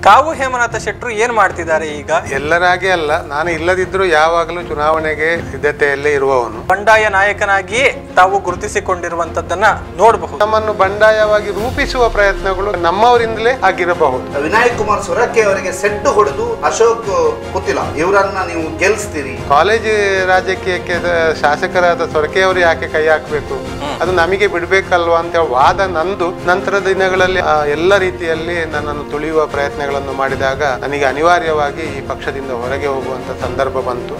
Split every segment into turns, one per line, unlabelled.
ಕಾವು ಹೇಮನಾಥ ಶೆಟ್ಟರು ಏನ್ ಮಾಡ್ತಿದ್ದಾರೆ ಈಗ?
ಎಲ್ಲರಾಗೆ ಅಲ್ಲ, ನಾನು ಇಲ್ಲದಿದ್ದರೂ ಯಾವಾಗಲೂ ಚುನಾವಣೆಗೆ ಸಿದ್ಧತೆಯಲ್ಲೇ ಇರುವವನು.
ಬಂಡಾಯ ನಾಯಕನಾಗಿಯೇ ತಾವು ಗುರುತಿಸಿಕೊಂಡಿರುವಂತದ್ದನ್ನ ನೋಡಬಹುದು.
ನಮ್ಮನ್ನು ಬಂಡಾಯವಾಗಿ ರೂಪಿಸುವ ಪ್ರಯತ್ನಗಳು ನಮ್ಮವರಿಂದಲೇ ಆಗಿರಬಹುದು.
ವಿನಾಯಕ್ ಕುಮಾರ್ ಸೊರಕೆ ಅವರಿಗೆ ಸೆಟ್ಟು ಹೊಡೆದು ಅಶೋಕ್ ಪುತ್ತಿಲ ಇವರನ್ನ ನೀವು ಗೆಲ್ಲಿಸ್ತೀರಿ.
ಕಾಲೇಜು ರಾಜಕೀಯಕ್ಕೆ ಶಾಸಕರಾದ ಸೊರಕೆ ಅವರು ಯಾಕೆ ಕೈ ಹಾಕಬೇಕು, ಅದು ನಮಗೆ ಬಿಡ್ಬೇಕಲ್ವಾ ಅಂತ ವಾದ ನಂದು. ನಂತರದ ದಿನಗಳಲ್ಲಿ ಎಲ್ಲ ರೀತಿಯಲ್ಲಿ ನನ್ನನ್ನು ತುಳಿಯುವ ಪ್ರಯತ್ನಗಳನ್ನು ಮಾಡಿದಾಗ ನನಗೆ ಅನಿವಾರ್ಯವಾಗಿ ಈ ಪಕ್ಷದಿಂದ ಹೊರಗೆ ಹೋಗುವಂತ ಸಂದರ್ಭ ಬಂತು.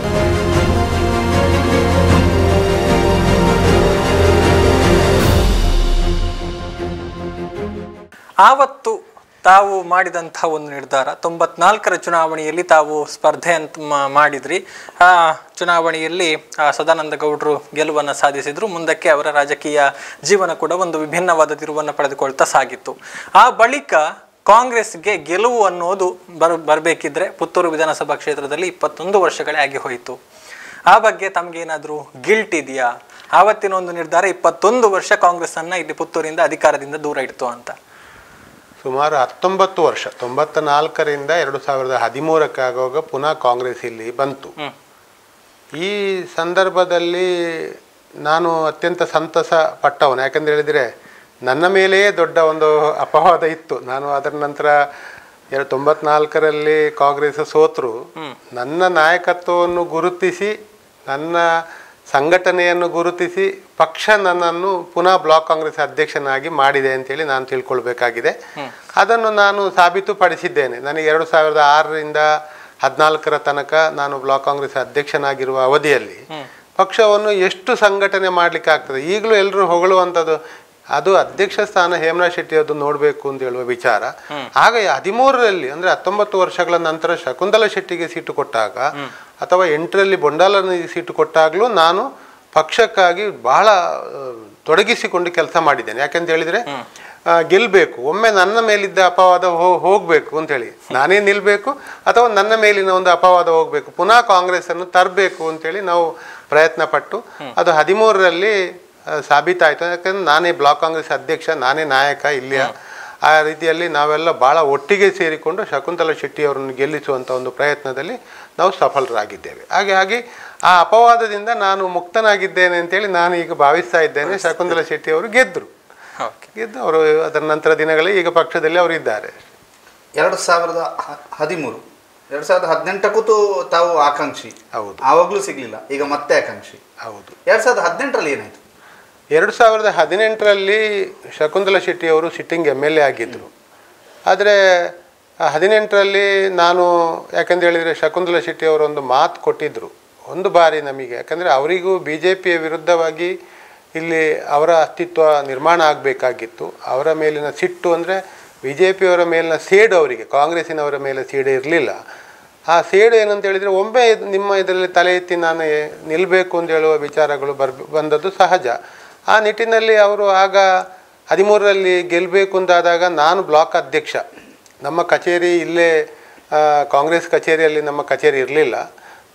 ಆವತ್ತು ತಾವು ಮಾಡಿದಂತಹ ಒಂದು ನಿರ್ಧಾರ, 94ರ ಚುನಾವಣೆಯಲ್ಲಿ ತಾವು ಸ್ಪರ್ಧೆ ಅಂತ ಮಾಡಿದ್ರಿ. ಆ ಚುನಾವಣೆಯಲ್ಲಿ ಸದಾನಂದ ಗೌಡರು ಗೆಲುವನ್ನು ಸಾಧಿಸಿದ್ರು. ಮುಂದಕ್ಕೆ ಅವರ ರಾಜಕೀಯ ಜೀವನ ಕೂಡ ಒಂದು ವಿಭಿನ್ನವಾದ ತಿರುವನ್ನು ಪಡೆದುಕೊಳ್ತಾ ಸಾಗಿತ್ತು. ಆ ಬಳಿಕ ಕಾಂಗ್ರೆಸ್ಗೆ ಗೆಲುವು ಅನ್ನೋದು ಬರಬೇಕಿದ್ರೆ ಪುತ್ತೂರು ವಿಧಾನಸಭಾ ಕ್ಷೇತ್ರದಲ್ಲಿ 21 ವರ್ಷಗಳೇ ಆಗಿ ಹೋಯಿತು. ಆ ಬಗ್ಗೆ ತಮಗೇನಾದರೂ ಗಿಲ್ಟ್ ಇದೆಯಾ? ಆವತ್ತಿನ ಒಂದು ನಿರ್ಧಾರ 21 ವರ್ಷ ಕಾಂಗ್ರೆಸ್ ಅನ್ನ ಇಲ್ಲಿ ಪುತ್ತೂರಿಂದ ಅಧಿಕಾರದಿಂದ ದೂರ ಇಡ್ತು ಅಂತ.
ಸುಮಾರು 19 ವರ್ಷ, 94ರಿಂದ 2013ಕ್ಕೆ ಆಗುವಾಗ ಪುನಃ ಕಾಂಗ್ರೆಸ್ ಇಲ್ಲಿ ಬಂತು. ಈ ಸಂದರ್ಭದಲ್ಲಿ ನಾನು ಅತ್ಯಂತ ಸಂತಸ ಪಟ್ಟವನು. ಯಾಕಂದ್ರೆ ಹೇಳಿದರೆ ನನ್ನ ಮೇಲೆಯೇ ದೊಡ್ಡ ಒಂದು ಅಪವಾದ ಇತ್ತು. ನಾನು ಅದರ ನಂತರ 94ರಲ್ಲಿ ಕಾಂಗ್ರೆಸ್ ಸೋತರು. ನನ್ನ ನಾಯಕತ್ವವನ್ನು ಗುರುತಿಸಿ, ನನ್ನ ಸಂಘಟನೆಯನ್ನು ಗುರುತಿಸಿ ಪಕ್ಷ ನನ್ನನ್ನು ಪುನಃ ಬ್ಲಾಕ್ ಕಾಂಗ್ರೆಸ್ ಅಧ್ಯಕ್ಷನಾಗಿ ಮಾಡಿದೆ ಅಂತೇಳಿ ನಾನು ತಿಳ್ಕೊಳ್ಬೇಕಾಗಿದೆ. ಅದನ್ನು ನಾನು ಸಾಬೀತುಪಡಿಸಿದ್ದೇನೆ. ನನಗೆ 2006ರಿಂದ 14ರ ತನಕ ನಾನು ಬ್ಲಾಕ್ ಕಾಂಗ್ರೆಸ್ ಅಧ್ಯಕ್ಷನಾಗಿರುವ ಅವಧಿಯಲ್ಲಿ ಪಕ್ಷವನ್ನು ಎಷ್ಟು ಸಂಘಟನೆ ಮಾಡಲಿಕ್ಕೆ ಆಗ್ತದೆ. ಈಗಲೂ ಎಲ್ಲರೂ ಹೊಗಳುವಂಥದ್ದು ಅದು ಅಧ್ಯಕ್ಷ ಸ್ಥಾನ ಹೇಮನಾಥ್ ಶೆಟ್ಟಿ ಅದು ನೋಡಬೇಕು ಅಂತ ಹೇಳುವ ವಿಚಾರ. ಆಗ 13ರಲ್ಲಿ ಅಂದರೆ 19 ವರ್ಷಗಳ ನಂತರ ಶಕುಂತಲಾ ಶೆಟ್ಟಿಗೆ ಸೀಟು ಕೊಟ್ಟಾಗ ಅಥವಾ 8ರಲ್ಲಿ ಬೊಂಡಾಲನಿಗೆ ಸೀಟು ಕೊಟ್ಟಾಗಲೂ ನಾನು ಪಕ್ಷಕ್ಕಾಗಿ ಬಹಳ ತೊಡಗಿಸಿಕೊಂಡು ಕೆಲಸ ಮಾಡಿದ್ದೇನೆ. ಯಾಕೆಂತ ಹೇಳಿದರೆ ಗೆಲ್ಲಬೇಕು, ಒಮ್ಮೆ ನನ್ನ ಮೇಲಿದ್ದ ಅಪವಾದ ಹೋಗಬೇಕು ಅಂತೇಳಿ, ನಾನೇ ನಿಲ್ಲಬೇಕು ಅಥವಾ ನನ್ನ ಮೇಲಿನ ಒಂದು ಅಪವಾದ ಹೋಗಬೇಕು, ಪುನಃ ಕಾಂಗ್ರೆಸ್ಸನ್ನು ತರಬೇಕು ಅಂತೇಳಿ ನಾವು ಪ್ರಯತ್ನ ಪಟ್ಟು ಅದು 13ರಲ್ಲಿ ಸಾಬೀತಾಯಿತು. ಯಾಕಂದ್ರೆ ನಾನೇ ಬ್ಲಾಕ್ ಕಾಂಗ್ರೆಸ್ ಅಧ್ಯಕ್ಷ, ನಾನೇ ನಾಯಕ ಇಲ್ಲಿಯ. ಆ ರೀತಿಯಲ್ಲಿ ನಾವೆಲ್ಲ ಭಾಳ ಒಟ್ಟಿಗೆ ಸೇರಿಕೊಂಡು ಶಕುಂತಲಾ ಶೆಟ್ಟಿ ಅವರನ್ನು ಗೆಲ್ಲಿಸುವಂಥ ಒಂದು ಪ್ರಯತ್ನದಲ್ಲಿ ನಾವು ಸಫಲರಾಗಿದ್ದೇವೆ. ಹಾಗಾಗಿ ಆ ಅಪವಾದದಿಂದ ನಾನು ಮುಕ್ತನಾಗಿದ್ದೇನೆ ಅಂತೇಳಿ ನಾನು ಈಗ ಭಾವಿಸ್ತಾ ಇದ್ದೇನೆ. ಶಕುಂತಲಾ ಶೆಟ್ಟಿ ಅವರು ಗೆದ್ದು ಅವರು ಅದರ ನಂತರ ದಿನಗಳಲ್ಲಿ ಈಗ ಪಕ್ಷದಲ್ಲಿ ಅವರು ಇದ್ದಾರೆ.
2013 2018ಕ್ಕೂ ತಾವು ಆಕಾಂಕ್ಷಿ. ಹೌದು, ಆವಾಗಲೂ ಸಿಗ್ಲಿಲ್ಲ, ಈಗ ಮತ್ತೆ ಆಕಾಂಕ್ಷಿ. ಹೌದು. 2018ರಲ್ಲಿ ಏನಾಯ್ತು?
2018ರಲ್ಲಿ ಶಕುಂತಲಾ ಶೆಟ್ಟಿ ಅವರು ಸಿಟ್ಟಿಂಗ್ MLA ಆಗಿದ್ದರು. ಆದರೆ 18ರಲ್ಲಿ ನಾನು ಯಾಕಂತ ಹೇಳಿದರೆ ಶಕುಂತಲಾ ಶೆಟ್ಟಿ ಅವರು ಒಂದು ಮಾತು ಕೊಟ್ಟಿದ್ದರು ಒಂದು ಬಾರಿ ನಮಗೆ. ಯಾಕಂದರೆ ಅವರಿಗೂ BJPಯ ವಿರುದ್ಧವಾಗಿ ಇಲ್ಲಿ ಅವರ ಅಸ್ತಿತ್ವ ನಿರ್ಮಾಣ ಆಗಬೇಕಾಗಿತ್ತು. ಅವರ ಮೇಲಿನ ಸಿಟ್ಟು ಅಂದರೆ BJPಯವರ ಮೇಲಿನ ಸೇಡು ಅವರಿಗೆ ಕಾಂಗ್ರೆಸ್ಸಿನವರ ಮೇಲೆ ಸೇಡು ಇರಲಿಲ್ಲ. ಆ ಸೇಡು ಏನಂತ ಹೇಳಿದರೆ ಒಮ್ಮೆ ನಿಮ್ಮ ಇದರಲ್ಲಿ ತಲೆ ಎತ್ತಿ ನಾನು ನಿಲ್ಲಬೇಕು ಅಂತ ಹೇಳುವ ವಿಚಾರಗಳು ಬಂದದ್ದು ಸಹಜ. ಆ ನಿಟ್ಟಿನಲ್ಲಿ ಅವರು ಆಗ 13ರಲ್ಲಿ ಗೆಲ್ಲಬೇಕು ಅಂತಾದಾಗ ನಾನು ಬ್ಲಾಕ್ ಅಧ್ಯಕ್ಷ, ನಮ್ಮ ಕಚೇರಿ ಇಲ್ಲೇ ಕಾಂಗ್ರೆಸ್ ಕಚೇರಿಯಲ್ಲಿ ನಮ್ಮ ಕಚೇರಿ ಇರಲಿಲ್ಲ,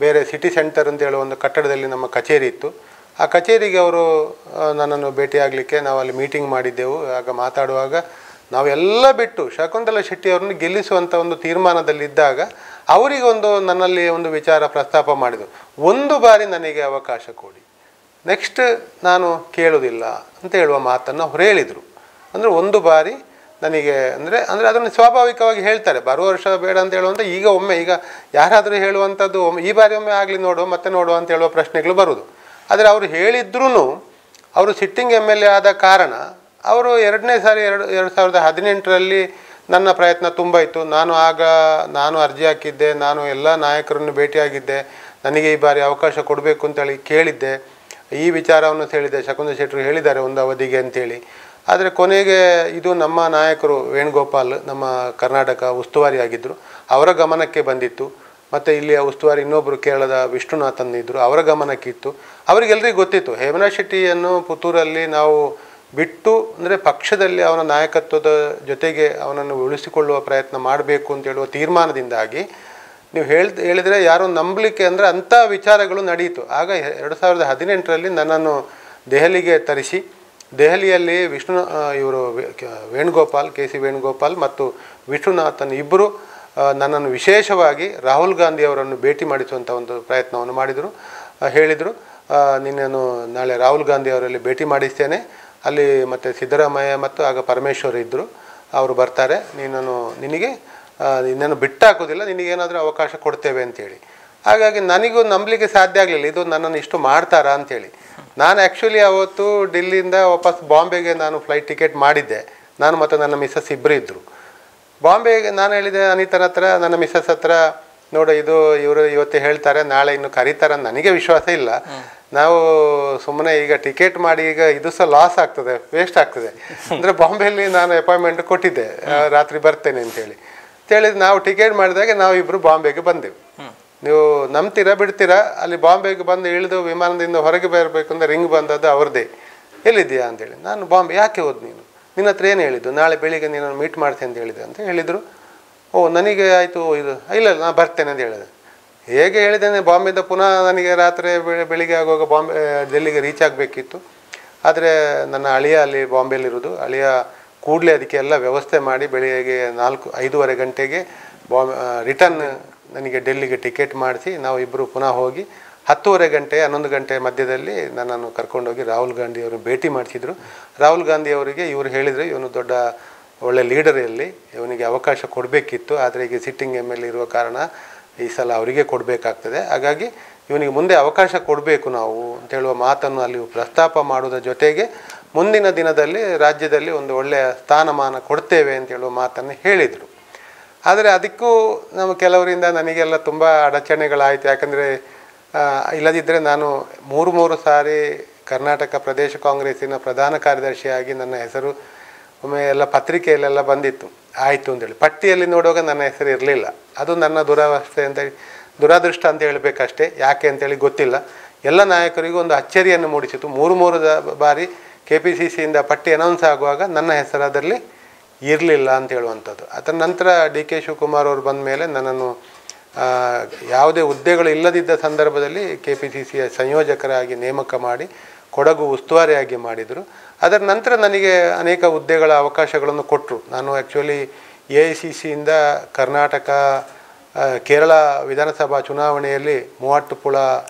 ಬೇರೆ ಸಿಟಿ ಸೆಂಟರ್ ಅಂತ ಹೇಳುವ ಒಂದು ಕಟ್ಟಡದಲ್ಲಿ ನಮ್ಮ ಕಚೇರಿ ಇತ್ತು. ಆ ಕಚೇರಿಗೆ ಅವರು ನನ್ನನ್ನು ಭೇಟಿಯಾಗಲಿಕ್ಕೆ ನಾವು ಅಲ್ಲಿ ಮೀಟಿಂಗ್ ಮಾಡಿದ್ದೆವು. ಆಗ ಮಾತಾಡುವಾಗ ನಾವೆಲ್ಲ ಬಿಟ್ಟು ಶಕುಂತಲಾ ಶೆಟ್ಟಿ ಅವರನ್ನು ಗೆಲ್ಲಿಸುವಂಥ ಒಂದು ತೀರ್ಮಾನದಲ್ಲಿದ್ದಾಗ ಅವರಿಗೊಂದು ನನ್ನಲ್ಲಿ ಒಂದು ವಿಚಾರ ಪ್ರಸ್ತಾಪ ಮಾಡಿದರು. ಒಂದು ಬಾರಿ ನನಗೆ ಅವಕಾಶ ಕೊಡಿ, ನೆಕ್ಸ್ಟ್ ನಾನು ಕೇಳೋದಿಲ್ಲ ಅಂತ ಹೇಳುವ ಮಾತನ್ನು ಅವ್ರು ಹೇಳಿದರು. ಅಂದರೆ ಒಂದು ಬಾರಿ ನನಗೆ ಅಂದರೆ ಅದನ್ನು ಸ್ವಾಭಾವಿಕವಾಗಿ ಹೇಳ್ತಾರೆ, ಬರುವ ವರ್ಷ ಬೇಡ ಅಂತ ಹೇಳುವಂಥ ಈಗ ಒಮ್ಮೆ ಈಗ ಯಾರಾದರೂ ಹೇಳುವಂಥದ್ದು ಈ ಬಾರಿ ಒಮ್ಮೆ ಆಗಲಿ ನೋಡುವ ಮತ್ತೆ ನೋಡುವ ಅಂತ ಹೇಳುವ ಪ್ರಶ್ನೆಗಳು ಬರುವುದು. ಆದರೆ ಅವರು ಹೇಳಿದ್ರೂ ಅವರು ಸಿಟ್ಟಿಂಗ್ MLA ಆದ ಕಾರಣ ಅವರು 2ನೇ ಸಾರಿ 2018ರಲ್ಲಿ ನನ್ನ ಪ್ರಯತ್ನ ತುಂಬ ಇತ್ತು. ನಾನು ಅರ್ಜಿ ಹಾಕಿದ್ದೆ, ನಾನು ಎಲ್ಲ ನಾಯಕರನ್ನು ಭೇಟಿಯಾಗಿದ್ದೆ, ನನಗೆ ಈ ಬಾರಿ ಅವಕಾಶ ಕೊಡಬೇಕು ಅಂತೇಳಿ ಕೇಳಿದ್ದೆ. ಈ ವಿಚಾರವನ್ನು ಹೇಳಿದೆ, ಶಕುಂತಲಾ ಶೆಟ್ಟರು ಹೇಳಿದ್ದಾರೆ ಒಂದು ಅವಧಿಗೆ ಅಂತೇಳಿ. ಆದರೆ ಕೊನೆಗೆ ಇದು ನಮ್ಮ ನಾಯಕರು ವೇಣುಗೋಪಾಲ್ ನಮ್ಮ ಕರ್ನಾಟಕ ಉಸ್ತುವಾರಿ ಆಗಿದ್ದರು, ಅವರ ಗಮನಕ್ಕೆ ಬಂದಿತ್ತು. ಮತ್ತು ಇಲ್ಲಿಯ ಉಸ್ತುವಾರಿ ಇನ್ನೊಬ್ಬರು ಕೇರಳದ ವಿಷ್ಣುನಾಥನ್ ಇದ್ದರು, ಅವರ ಗಮನಕ್ಕಿತ್ತು. ಅವರಿಗೆಲ್ಲರಿಗೂ ಗೊತ್ತಿತ್ತು ಹೇಮನಾಥ್ ಶೆಟ್ಟಿಯನ್ನು ಪುತ್ತೂರಲ್ಲಿ ನಾವು ಬಿಟ್ಟು ಅಂದರೆ ಪಕ್ಷದಲ್ಲಿ ಅವನ ನಾಯಕತ್ವದ ಜೊತೆಗೆ ಅವನನ್ನು ಉಳಿಸಿಕೊಳ್ಳುವ ಪ್ರಯತ್ನ ಮಾಡಬೇಕು ಅಂತ ಹೇಳುವ ತೀರ್ಮಾನದಿಂದಾಗಿ ನೀವು ಹೇಳಿದರೆ ಯಾರೋ ನಂಬಲಿಕ್ಕೆ ಅಂದರೆ ಅಂಥ ವಿಚಾರಗಳು ನಡೆಯಿತು. ಆಗ 2018ರಲ್ಲಿ ನನ್ನನ್ನು ದೆಹಲಿಗೆ ತರಿಸಿ ದೆಹಲಿಯಲ್ಲಿ ವೇಣುಗೋಪಾಲ್ KC ವೇಣುಗೋಪಾಲ್ ಮತ್ತು ವಿಷ್ಣುನಾಥನ್ ಇಬ್ಬರು ನನ್ನನ್ನು ವಿಶೇಷವಾಗಿ ರಾಹುಲ್ ಗಾಂಧಿ ಅವರನ್ನು ಭೇಟಿ ಮಾಡಿಸುವಂಥ ಒಂದು ಪ್ರಯತ್ನವನ್ನು ಮಾಡಿದರು. ಹೇಳಿದರು, ನಿನ್ನನ್ನು ನಾಳೆ ರಾಹುಲ್ ಗಾಂಧಿ ಅವರಲ್ಲಿ ಭೇಟಿ ಮಾಡಿಸ್ತೇನೆ, ಅಲ್ಲಿ ಮತ್ತು ಸಿದ್ದರಾಮಯ್ಯ ಮತ್ತು ಆಗ ಪರಮೇಶ್ವರ್ ಇದ್ದರು, ಅವರು ಬರ್ತಾರೆ, ನಿನಗೆ ನಿನ್ನನ್ನು ಬಿಟ್ಟಾಕೋದಿಲ್ಲ, ನಿನಗೇನಾದರೂ ಅವಕಾಶ ಕೊಡ್ತೇವೆ ಅಂತೇಳಿ. ಹಾಗಾಗಿ ನನಗೂ ನಂಬಲಿಕ್ಕೆ ಸಾಧ್ಯ ಆಗಲಿಲ್ಲ, ಇದು ನನ್ನನ್ನು ಇಷ್ಟು ಮಾಡ್ತಾರಾ ಅಂಥೇಳಿ. ನಾನು ಆ್ಯಕ್ಚುಲಿ ಅವತ್ತು ಡೆಲ್ಲಿಯಿಂದ ವಾಪಸ್ ಬಾಂಬೆಗೆ ನಾನು ಫ್ಲೈಟ್ ಟಿಕೆಟ್ ಮಾಡಿದ್ದೆ. ನಾನು ಮತ್ತು ನನ್ನ ಮಿಸ್ಸಸ್ ಇಬ್ಬರು ಇದ್ದರು. ಬಾಂಬೆಗೆ ನಾನು ಹೇಳಿದೆ ಅನಿತನ ಹತ್ರ, ನನ್ನ ಮಿಸ್ಸಸ್ ಹತ್ರ, ನೋಡು ಇವರು ಇವತ್ತು ಹೇಳ್ತಾರೆ, ನಾಳೆ ಇನ್ನು ಕರೀತಾರೆ, ನನಗೆ ವಿಶ್ವಾಸ ಇಲ್ಲ. ನಾವು ಸುಮ್ಮನೆ ಈಗ ಟಿಕೆಟ್ ಮಾಡಿ ಈಗ ಇದು ಸಹ ಲಾಸ್ ಆಗ್ತದೆ, ವೇಸ್ಟ್ ಆಗ್ತದೆ. ಅಂದರೆ ಬಾಂಬೆಯಲ್ಲಿ ನಾನು ಅಪಾಯಿಂಟ್ಮೆಂಟ್ ಕೊಟ್ಟಿದ್ದೆ, ರಾತ್ರಿ ಬರ್ತೇನೆ ಅಂತೇಳಿ ನಾವು ಟಿಕೆಟ್ ಮಾಡಿದಾಗ ನಾವು ಇಬ್ಬರು ಬಾಂಬೆಗೆ ಬಂದೆವು. ನೀವು ನಂಬ್ತೀರಾ ಬಿಡ್ತೀರಾ, ಅಲ್ಲಿ ಬಾಂಬೆಗೆ ಬಂದು ಇಳಿದು ವಿಮಾನದಿಂದ ಹೊರಗೆ ಬರಬೇಕು ಅಂದರೆ ರಿಂಗ್ ಬಂದದ್ದು ಅವ್ರದ್ದೇ. ಎಲ್ಲಿದ್ದೀಯಾ ಅಂತೇಳಿ. ನಾನು ಬಾಂಬೆ. ಯಾಕೆ ಹೋದ್ ನೀನು? ನಿನ್ನ ಹತ್ರ ಏನು ಹೇಳಿದ್ದು? ನಾಳೆ ಬೆಳಿಗ್ಗೆ ನೀನು ಮೀಟ್ ಮಾಡ್ತೇನೆ ಅಂತ ಹೇಳಿದೆ ಅಂತ ಹೇಳಿದರು. ನನಗೆ ಆಯಿತು, ಇಲ್ಲ ನಾನು ಬರ್ತೇನೆ ಅಂತ ಹೇಳಿದೆ. ಹೇಗೆ ಹೇಳಿದ್ದೇನೆ, ಬಾಂಬೆಯಿಂದ ಪುನಃ ನನಗೆ ರಾತ್ರಿ ಬೆಳಿಗ್ಗೆ ಆಗುವಾಗ ಡೆಲ್ಲಿಗೆ ರೀಚ್ ಆಗಬೇಕಿತ್ತು. ಆದರೆ ನನ್ನ ಅಳಿಯ ಅಲ್ಲಿ ಬಾಂಬೆಯಲ್ಲಿರೋದು, ಅಳಿಯ ಕೂಡಲೇ ಅದಕ್ಕೆ ಎಲ್ಲ ವ್ಯವಸ್ಥೆ ಮಾಡಿ ಬೆಳಿಗ್ಗೆ 5:30 ಗಂಟೆಗೆ ರಿಟರ್ನ್ ನನಗೆ ಡೆಲ್ಲಿಗೆ ಟಿಕೆಟ್ ಮಾಡಿಸಿ ನಾವು ಇಬ್ಬರು ಪುನಃ ಹೋಗಿ 10:30 ಗಂಟೆ 11 ಗಂಟೆ ಮಧ್ಯದಲ್ಲಿ ನನ್ನನ್ನು ಕರ್ಕೊಂಡೋಗಿ ರಾಹುಲ್ ಗಾಂಧಿ ಅವರು ಭೇಟಿ ಮಾಡಿಸಿದರು. ರಾಹುಲ್ ಗಾಂಧಿ ಅವರಿಗೆ ಇವರು ಹೇಳಿದರು, ಇವನು ದೊಡ್ಡ ಒಳ್ಳೆ ಲೀಡರಲ್ಲಿ, ಇವನಿಗೆ ಅವಕಾಶ ಕೊಡಬೇಕಿತ್ತು, ಆದರೆ ಈಗ ಸಿಟ್ಟಿಂಗ್ MLA ಇರುವ ಕಾರಣ ಈ ಸಲ ಅವರಿಗೆ ಕೊಡಬೇಕಾಗ್ತದೆ, ಹಾಗಾಗಿ ಇವನಿಗೆ ಮುಂದೆ ಅವಕಾಶ ಕೊಡಬೇಕು ನಾವು ಅಂತ ಹೇಳುವ ಮಾತನ್ನು ಅಲ್ಲಿ ಪ್ರಸ್ತಾಪ ಮಾಡುವುದರ ಜೊತೆಗೆ ಮುಂದಿನ ದಿನದಲ್ಲಿ ರಾಜ್ಯದಲ್ಲಿ ಒಂದು ಒಳ್ಳೆಯ ಸ್ಥಾನಮಾನ ಕೊಡ್ತೇವೆ ಅಂತ ಹೇಳುವ ಮಾತನ್ನು ಹೇಳಿದರು. ಆದರೆ ಅದಕ್ಕೂ ನಮ್ಮ ಕೆಲವರಿಂದ ನನಗೆಲ್ಲ ತುಂಬ ಅಡಚಣೆಗಳಾಯಿತು. ಯಾಕಂದರೆ ಇಲ್ಲದಿದ್ದರೆ ನಾನು 3 ಸಾರಿ ಕರ್ನಾಟಕ ಪ್ರದೇಶ ಕಾಂಗ್ರೆಸ್ಸಿನ ಪ್ರಧಾನ ಕಾರ್ಯದರ್ಶಿಯಾಗಿ ನನ್ನ ಹೆಸರು ಒಮ್ಮೆ ಎಲ್ಲ ಪತ್ರಿಕೆಯಲ್ಲೆಲ್ಲ ಬಂದಿತ್ತು, ಆಯಿತು ಅಂತೇಳಿ. ಪಟ್ಟಿಯಲ್ಲಿ ನೋಡುವಾಗ ನನ್ನ ಹೆಸರು ಇರಲಿಲ್ಲ. ಅದು ನನ್ನ ದುರಾದೃಷ್ಟ ಅಂತ ಹೇಳಬೇಕಷ್ಟೇ. ಯಾಕೆ ಅಂತೇಳಿ ಗೊತ್ತಿಲ್ಲ. ಎಲ್ಲ ನಾಯಕರಿಗೂ ಒಂದು ಅಚ್ಚರಿಯನ್ನು ಮೂಡಿಸಿತು. 3 ಬಾರಿ KPCCಯಿಂದ ಪಟ್ಟಿ ಅನೌನ್ಸ್ ಆಗುವಾಗ ನನ್ನ ಹೆಸರು ಅದರಲ್ಲಿ ಇರಲಿಲ್ಲ ಅಂತ ಹೇಳುವಂಥದ್ದು. ಅದರ ನಂತರ DK ಶಿವಕುಮಾರ್ ಅವರು ಬಂದ ಮೇಲೆ ನನ್ನನ್ನು ಯಾವುದೇ ಹುದ್ದೆಗಳು ಇಲ್ಲದಿದ್ದ ಸಂದರ್ಭದಲ್ಲಿ KPCCಯ ಸಂಯೋಜಕರಾಗಿ ನೇಮಕ ಮಾಡಿ ಕೊಡಗು ಉಸ್ತುವಾರಿಯಾಗಿ ಮಾಡಿದರು. ಅದರ ನಂತರ ನನಗೆ ಅನೇಕ ಹುದ್ದೆಗಳ ಅವಕಾಶಗಳನ್ನು ಕೊಟ್ಟರು. ನಾನು ಆ್ಯಕ್ಚುಲಿ AICCಯಿಂದ ಕರ್ನಾಟಕ ಕೇರಳ ವಿಧಾನಸಭಾ ಚುನಾವಣೆಯಲ್ಲಿ ಮೂವಟ್ಟುಪುಳ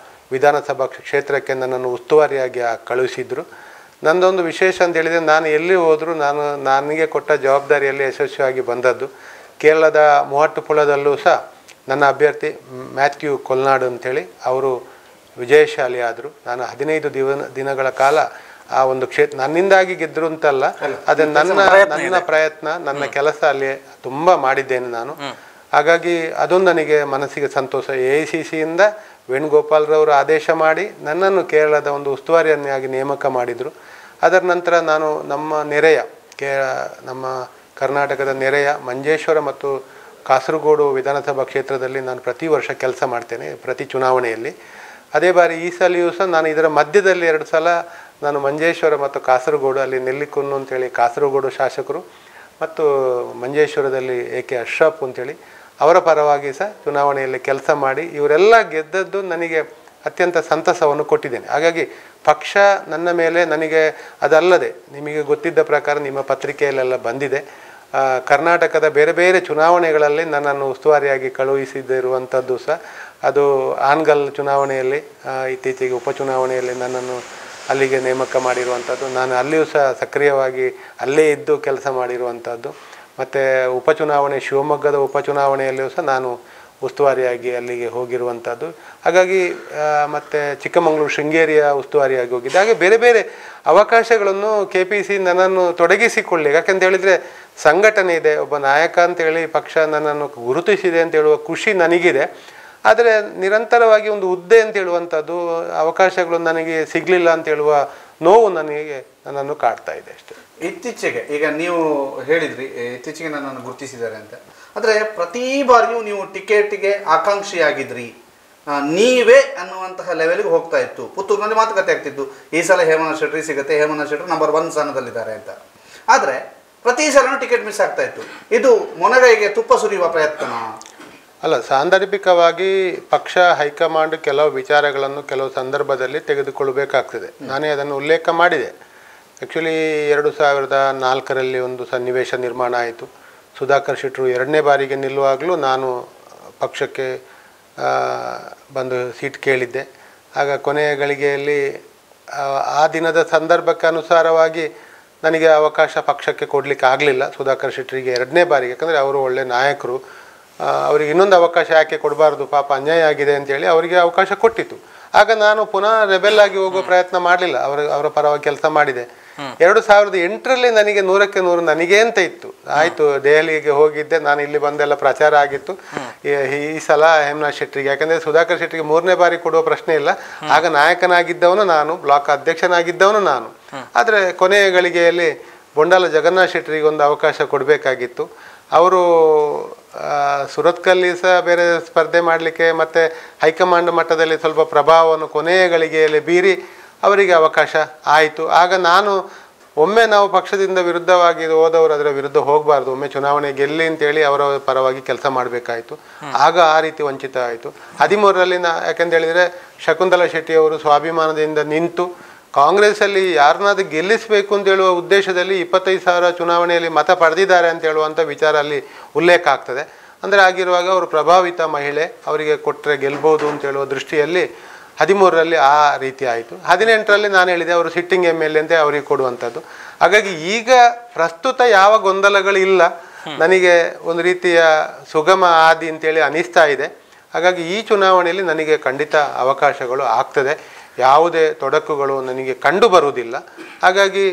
ವಿಧಾನಸಭಾ ಕ್ಷೇತ್ರಕ್ಕೆ ನನ್ನನ್ನು ಉಸ್ತುವಾರಿಯಾಗಿ ಕಳುಹಿಸಿದರು. ನನ್ನದೊಂದು ವಿಶೇಷ ಅಂತ ಹೇಳಿದರೆ, ನಾನು ಎಲ್ಲಿ ಹೋದರೂ ನನಗೆ ಕೊಟ್ಟ ಜವಾಬ್ದಾರಿಯಲ್ಲಿ ಯಶಸ್ವಿಯಾಗಿ ಬಂದದ್ದು. ಕೇರಳದ ಮೂವಟ್ಟುಪುಳದಲ್ಲೂ ಸಹ ನನ್ನ ಅಭ್ಯರ್ಥಿ ಮ್ಯಾಥ್ಯೂ ಕೊಲ್ನಾಡು ಅಂಥೇಳಿ ಅವರು ವಿಜಯಶಾಲಿ ಆದರು. ನಾನು 15 ದಿನಗಳ ಕಾಲ ಆ ಒಂದು ನನ್ನಿಂದಾಗಿ ಗೆದ್ದರು ಅಂತಲ್ಲ, ಅದೇ ನನ್ನ ಪ್ರಯತ್ನ, ನನ್ನ ಕೆಲಸ ಅಲ್ಲಿ ತುಂಬ ಮಾಡಿದ್ದೇನೆ ನಾನು. ಹಾಗಾಗಿ ಅದೊಂದು ನನಗೆ ಮನಸ್ಸಿಗೆ ಸಂತೋಷ. AICCಯಿಂದ ವೇಣುಗೋಪಾಲ್ರವರು ಆದೇಶ ಮಾಡಿ ನನ್ನನ್ನು ಕೇರಳದ ಒಂದು ಉಸ್ತುವಾರಿಯನ್ನಾಗಿ ನೇಮಕ ಮಾಡಿದರು. ಅದರ ನಂತರ ನಾನು ನಮ್ಮ ಕರ್ನಾಟಕದ ನೆರೆಯ ಮಂಜೇಶ್ವರ ಮತ್ತು ಕಾಸರಗೋಡು ವಿಧಾನಸಭಾ ಕ್ಷೇತ್ರದಲ್ಲಿ ನಾನು ಪ್ರತಿ ವರ್ಷ ಕೆಲಸ ಮಾಡ್ತೇನೆ, ಪ್ರತಿ ಚುನಾವಣೆಯಲ್ಲಿ. ಅದೇ ಬಾರಿ ಈ ಸಲಿಯೂ ಸಹ ನಾನು ಇದರ ಮಧ್ಯದಲ್ಲಿ 2 ಸಲ ನಾನು ಮಂಜೇಶ್ವರ ಮತ್ತು ಕಾಸರಗೋಡು, ಅಲ್ಲಿ ನೆಲ್ಲಿಕುನ್ನು ಅಂತೇಳಿ ಕಾಸರಗೋಡು ಶಾಸಕರು ಮತ್ತು ಮಂಜೇಶ್ವರದಲ್ಲಿ AK ಅಶ್ರಫ್ ಅಂತೇಳಿ ಅವರ ಪರವಾಗಿ ಸಹ ಚುನಾವಣೆಯಲ್ಲಿ ಕೆಲಸ ಮಾಡಿ ಇವರೆಲ್ಲ ಗೆದ್ದದ್ದು ನನಗೆ ಅತ್ಯಂತ ಸಂತಸವನ್ನು ಕೊಟ್ಟಿದ್ದೇನೆ. ಹಾಗಾಗಿ ಪಕ್ಷ ನನ್ನ ಮೇಲೆ ನನಗೆ, ಅದಲ್ಲದೆ ನಿಮಗೆ ಗೊತ್ತಿದ್ದ ಪ್ರಕಾರ ನಿಮ್ಮ ಪತ್ರಿಕೆಯಲ್ಲೆಲ್ಲ ಬಂದಿದೆ, ಕರ್ನಾಟಕದ ಬೇರೆ ಬೇರೆ ಚುನಾವಣೆಗಳಲ್ಲಿ ನನ್ನನ್ನು ಉಸ್ತುವಾರಿಯಾಗಿ ಕಳುಹಿಸಿದಿರುವಂಥದ್ದು ಸಹ. ಅದು ಆನ್ಗಲ್ ಚುನಾವಣೆಯಲ್ಲಿ, ಇತ್ತೀಚೆಗೆ ಉಪಚುನಾವಣೆಯಲ್ಲಿ ನನ್ನನ್ನು ಅಲ್ಲಿಗೆ ನೇಮಕ ಮಾಡಿರುವಂಥದ್ದು. ನಾನು ಅಲ್ಲಿಯೂ ಸಹ ಸಕ್ರಿಯವಾಗಿ ಅಲ್ಲೇ ಇದ್ದು ಕೆಲಸ ಮಾಡಿರುವಂಥದ್ದು. ಮತ್ತು ಉಪಚುನಾವಣೆ, ಶಿವಮೊಗ್ಗದ ಉಪಚುನಾವಣೆಯಲ್ಲಿಯೂ ಸಹ ನಾನು ಉಸ್ತುವಾರಿಯಾಗಿ ಅಲ್ಲಿಗೆ ಹೋಗಿರುವಂಥದ್ದು. ಹಾಗಾಗಿ ಮತ್ತು ಚಿಕ್ಕಮಗಳೂರು ಶೃಂಗೇರಿಯ ಉಸ್ತುವಾರಿಯಾಗಿ ಹೋಗಿದ್ದೆ. ಹಾಗೆ ಬೇರೆ ಬೇರೆ ಅವಕಾಶಗಳನ್ನು KPC ನನ್ನನ್ನು ತೊಡಗಿಸಿಕೊಳ್ಳಿ. ಯಾಕೆಂತ ಹೇಳಿದರೆ ಸಂಘಟನೆ ಇದೆ, ಒಬ್ಬ ನಾಯಕ ಅಂತೇಳಿ ಪಕ್ಷ ನನ್ನನ್ನು ಗುರುತಿಸಿದೆ ಅಂತ ಹೇಳುವ ಖುಷಿ ನನಗಿದೆ. ಆದರೆ ನಿರಂತರವಾಗಿ ಒಂದು ಹುದ್ದೆ ಅಂತ ಹೇಳುವಂಥದ್ದು, ಅವಕಾಶಗಳು ನನಗೆ ಸಿಗಲಿಲ್ಲ ಅಂತ ಹೇಳುವ ನೋವು ನನ್ನನ್ನು ಕಾಡ್ತಾ ಇದೆ ಅಷ್ಟೇ.
ಇತ್ತೀಚೆಗೆ ಈಗ ನೀವು ಹೇಳಿದ್ರಿ ಇತ್ತೀಚೆಗೆ ನನ್ನನ್ನು ಗುರುತಿಸಿದ್ದಾರೆ ಅಂತ, ಆದರೆ ಪ್ರತಿ ಬಾರಿಯೂ ನೀವು ಟಿಕೆಟ್ಗೆ ಆಕಾಂಕ್ಷಿಯಾಗಿದ್ರಿ, ನೀವೇ ಅನ್ನುವಂತಹ ಲೆವೆಲ್ಗೆ ಹೋಗ್ತಾ ಇತ್ತು. ಪುತ್ತೂರಿನಲ್ಲಿ ಮಾತುಕತೆ ಆಗ್ತಿತ್ತು, ಈ ಸಲ ಹೇಮಂತ್ ಶೆಟ್ಟಿ ಸಿಗುತ್ತೆ, ಹೇಮಂತ್ ಶೆಟ್ಟಿ ನಂಬರ್ 1 ಸ್ಥಾನದಲ್ಲಿದ್ದಾರೆ ಅಂತ. ಆದರೆ ಪ್ರತಿ ಸಲನೂ ಟಿಕೆಟ್ ಮಿಸ್ ಆಗ್ತಾ ಇತ್ತು. ಇದು ಮೊನಗೈಗೆ ತುಪ್ಪ ಸುರಿಯುವ ಪ್ರಯತ್ನ
ಅಲ್ಲ. ಸಾಂದರ್ಭಿಕವಾಗಿ ಪಕ್ಷ ಹೈಕಮಾಂಡ್ ಕೆಲವು ವಿಚಾರಗಳನ್ನು ಕೆಲವು ಸಂದರ್ಭದಲ್ಲಿ ತೆಗೆದುಕೊಳ್ಳಬೇಕಾಗ್ತದೆ. ನಾನೇ ಅದನ್ನು ಉಲ್ಲೇಖ ಮಾಡಿದೆ. ಆ್ಯಕ್ಚುಲಿ 2004ರಲ್ಲಿ ಒಂದು ಸನ್ನಿವೇಶ ನಿರ್ಮಾಣ ಆಯಿತು. ಸುಧಾಕರ್ ಶೆಟ್ಟರು 2ನೇ ಬಾರಿಗೆ ನಿಲ್ಲುವಾಗಲೂ ನಾನು ಪಕ್ಷಕ್ಕೆ ಬಂದು ಸೀಟ್ ಕೇಳಿದ್ದೆ. ಆಗ ಕೊನೆಯ ಗಳಿಗೆಯಲ್ಲಿ ಆ ದಿನದ ಸಂದರ್ಭಕ್ಕೆ ಅನುಸಾರವಾಗಿ ನನಗೆ ಅವಕಾಶ ಪಕ್ಷಕ್ಕೆ ಕೊಡಲಿಕ್ಕೆ ಆಗಲಿಲ್ಲ. ಸುಧಾಕರ್ ಶೆಟ್ಟರಿಗೆ 2ನೇ ಬಾರಿಗೆ, ಯಾಕಂದರೆ ಅವರು ಒಳ್ಳೆ ನಾಯಕರು, ಅವರಿಗೆ ಇನ್ನೊಂದು ಅವಕಾಶ ಯಾಕೆ ಕೊಡಬಾರ್ದು, ಪಾಪ ಅನ್ಯಾಯ ಆಗಿದೆ ಅಂತೇಳಿ ಅವರಿಗೆ ಅವಕಾಶ ಕೊಟ್ಟಿತ್ತು. ಆಗ ನಾನು ಪುನಃ ರೆಬೆಲ್ ಆಗಿ ಹೋಗೋ ಪ್ರಯತ್ನ ಮಾಡಲಿಲ್ಲ, ಅವರ ಪರವಾಗಿ ಕೆಲಸ ಮಾಡಿದೆ. 2008ರಲ್ಲಿ ನನಗೆ 100ಕ್ಕೆ 100 ನನಗೆ ಅಂತ ಇತ್ತು. ಆಯಿತು, ದೆಹಲಿಗೆ ಹೋಗಿದ್ದೆ ನಾನು, ಇಲ್ಲಿ ಬಂದೆಲ್ಲ ಪ್ರಚಾರ ಆಗಿತ್ತು. ಈ ಸಲ ಹೇಮನಾಥ್ ಶೆಟ್ಟರಿಗೆ, ಯಾಕಂದರೆ ಸುಧಾಕರ್ ಶೆಟ್ಟರಿಗೆ 3ನೇ ಬಾರಿ ಕೊಡುವ ಪ್ರಶ್ನೆ ಇಲ್ಲ. ಆಗ ನಾಯಕನಾಗಿದ್ದವನು ನಾನು, ಬ್ಲಾಕ್ ಅಧ್ಯಕ್ಷನಾಗಿದ್ದವನು ನಾನು. ಆದರೆ ಕೊನೆಯ ಗಳಿಗೆಯಲ್ಲಿ ಬೊಂಡಾಲ ಜಗನ್ನಾಥ್ ಶೆಟ್ಟರಿಗೆ ಒಂದು ಅವಕಾಶ ಕೊಡಬೇಕಾಗಿತ್ತು. ಅವರು ಸುರತ್ಕಲ್ಲಿ ಸಹ ಬೇರೆ ಸ್ಪರ್ಧೆ ಮಾಡಲಿಕ್ಕೆ ಮತ್ತು ಹೈಕಮಾಂಡ್ ಮಟ್ಟದಲ್ಲಿ ಸ್ವಲ್ಪ ಪ್ರಭಾವವನ್ನು ಕೊನೆಯ ಗಳಿಗೆಯಲ್ಲಿ ಬೀರಿ ಅವರಿಗೆ ಅವಕಾಶ ಆಯಿತು. ಆಗ ನಾನು ಒಮ್ಮೆ ನಾವು ಪಕ್ಷದಿಂದ ವಿರುದ್ಧವಾಗಿ ಹೋದವರು ಅದರ ವಿರುದ್ಧ ಹೋಗಬಾರ್ದು, ಒಮ್ಮೆ ಚುನಾವಣೆ ಗೆಲ್ಲಿ ಅಂತೇಳಿ ಅವರ ಪರವಾಗಿ ಕೆಲಸ ಮಾಡಬೇಕಾಯಿತು. ಆಗ ಆ ರೀತಿ ವಂಚಿತ ಆಯಿತು. 13ರಲ್ಲಿ ಯಾಕೆಂತೇಳಿದರೆ ಶಕುಂತಲಾ ಶೆಟ್ಟಿಯವರು ಸ್ವಾಭಿಮಾನದಿಂದ ನಿಂತು ಕಾಂಗ್ರೆಸ್ಸಲ್ಲಿ ಯಾರನ್ನಾದ್ರೂ ಗೆಲ್ಲಿಸಬೇಕು ಅಂತ ಹೇಳುವ ಉದ್ದೇಶದಲ್ಲಿ 25,000 ಚುನಾವಣೆಯಲ್ಲಿ ಮತ ಪಡೆದಿದ್ದಾರೆ ಅಂತ ಹೇಳುವಂಥ ವಿಚಾರ ಅಲ್ಲಿ ಉಲ್ಲೇಖ ಆಗ್ತದೆ. ಅಂದರೆ ಆಗಿರುವಾಗ ಅವರು ಪ್ರಭಾವಿತ ಮಹಿಳೆ, ಅವರಿಗೆ ಕೊಟ್ಟರೆ ಗೆಲ್ಬೋದು ಅಂತ ಹೇಳುವ ದೃಷ್ಟಿಯಲ್ಲಿ 13ರಲ್ಲಿ ಆ ರೀತಿ ಆಯಿತು. 18ರಲ್ಲಿ ನಾನು ಹೇಳಿದೆ ಅವರು ಸಿಟ್ಟಿಂಗ್ MLA ಅಂತ ಅವರಿಗೆ ಕೊಡುವಂಥದ್ದು. ಹಾಗಾಗಿ ಈಗ ಪ್ರಸ್ತುತ ಯಾವ ಗೊಂದಲಗಳಿಲ್ಲ, ನನಗೆ ಒಂದು ರೀತಿಯ ಸುಗಮ ಆದಿ ಅಂತೇಳಿ ಅನಿಸ್ತಾ ಇದೆ. ಹಾಗಾಗಿ ಈ ಚುನಾವಣೆಯಲ್ಲಿ ನನಗೆ ಖಂಡಿತ ಅವಕಾಶಗಳು ಆಗ್ತದೆ, ಯಾವುದೇ ತೊಡಕುಗಳು ನನಗೆ ಕಂಡು ಬರುವುದಿಲ್ಲ. ಹಾಗಾಗಿ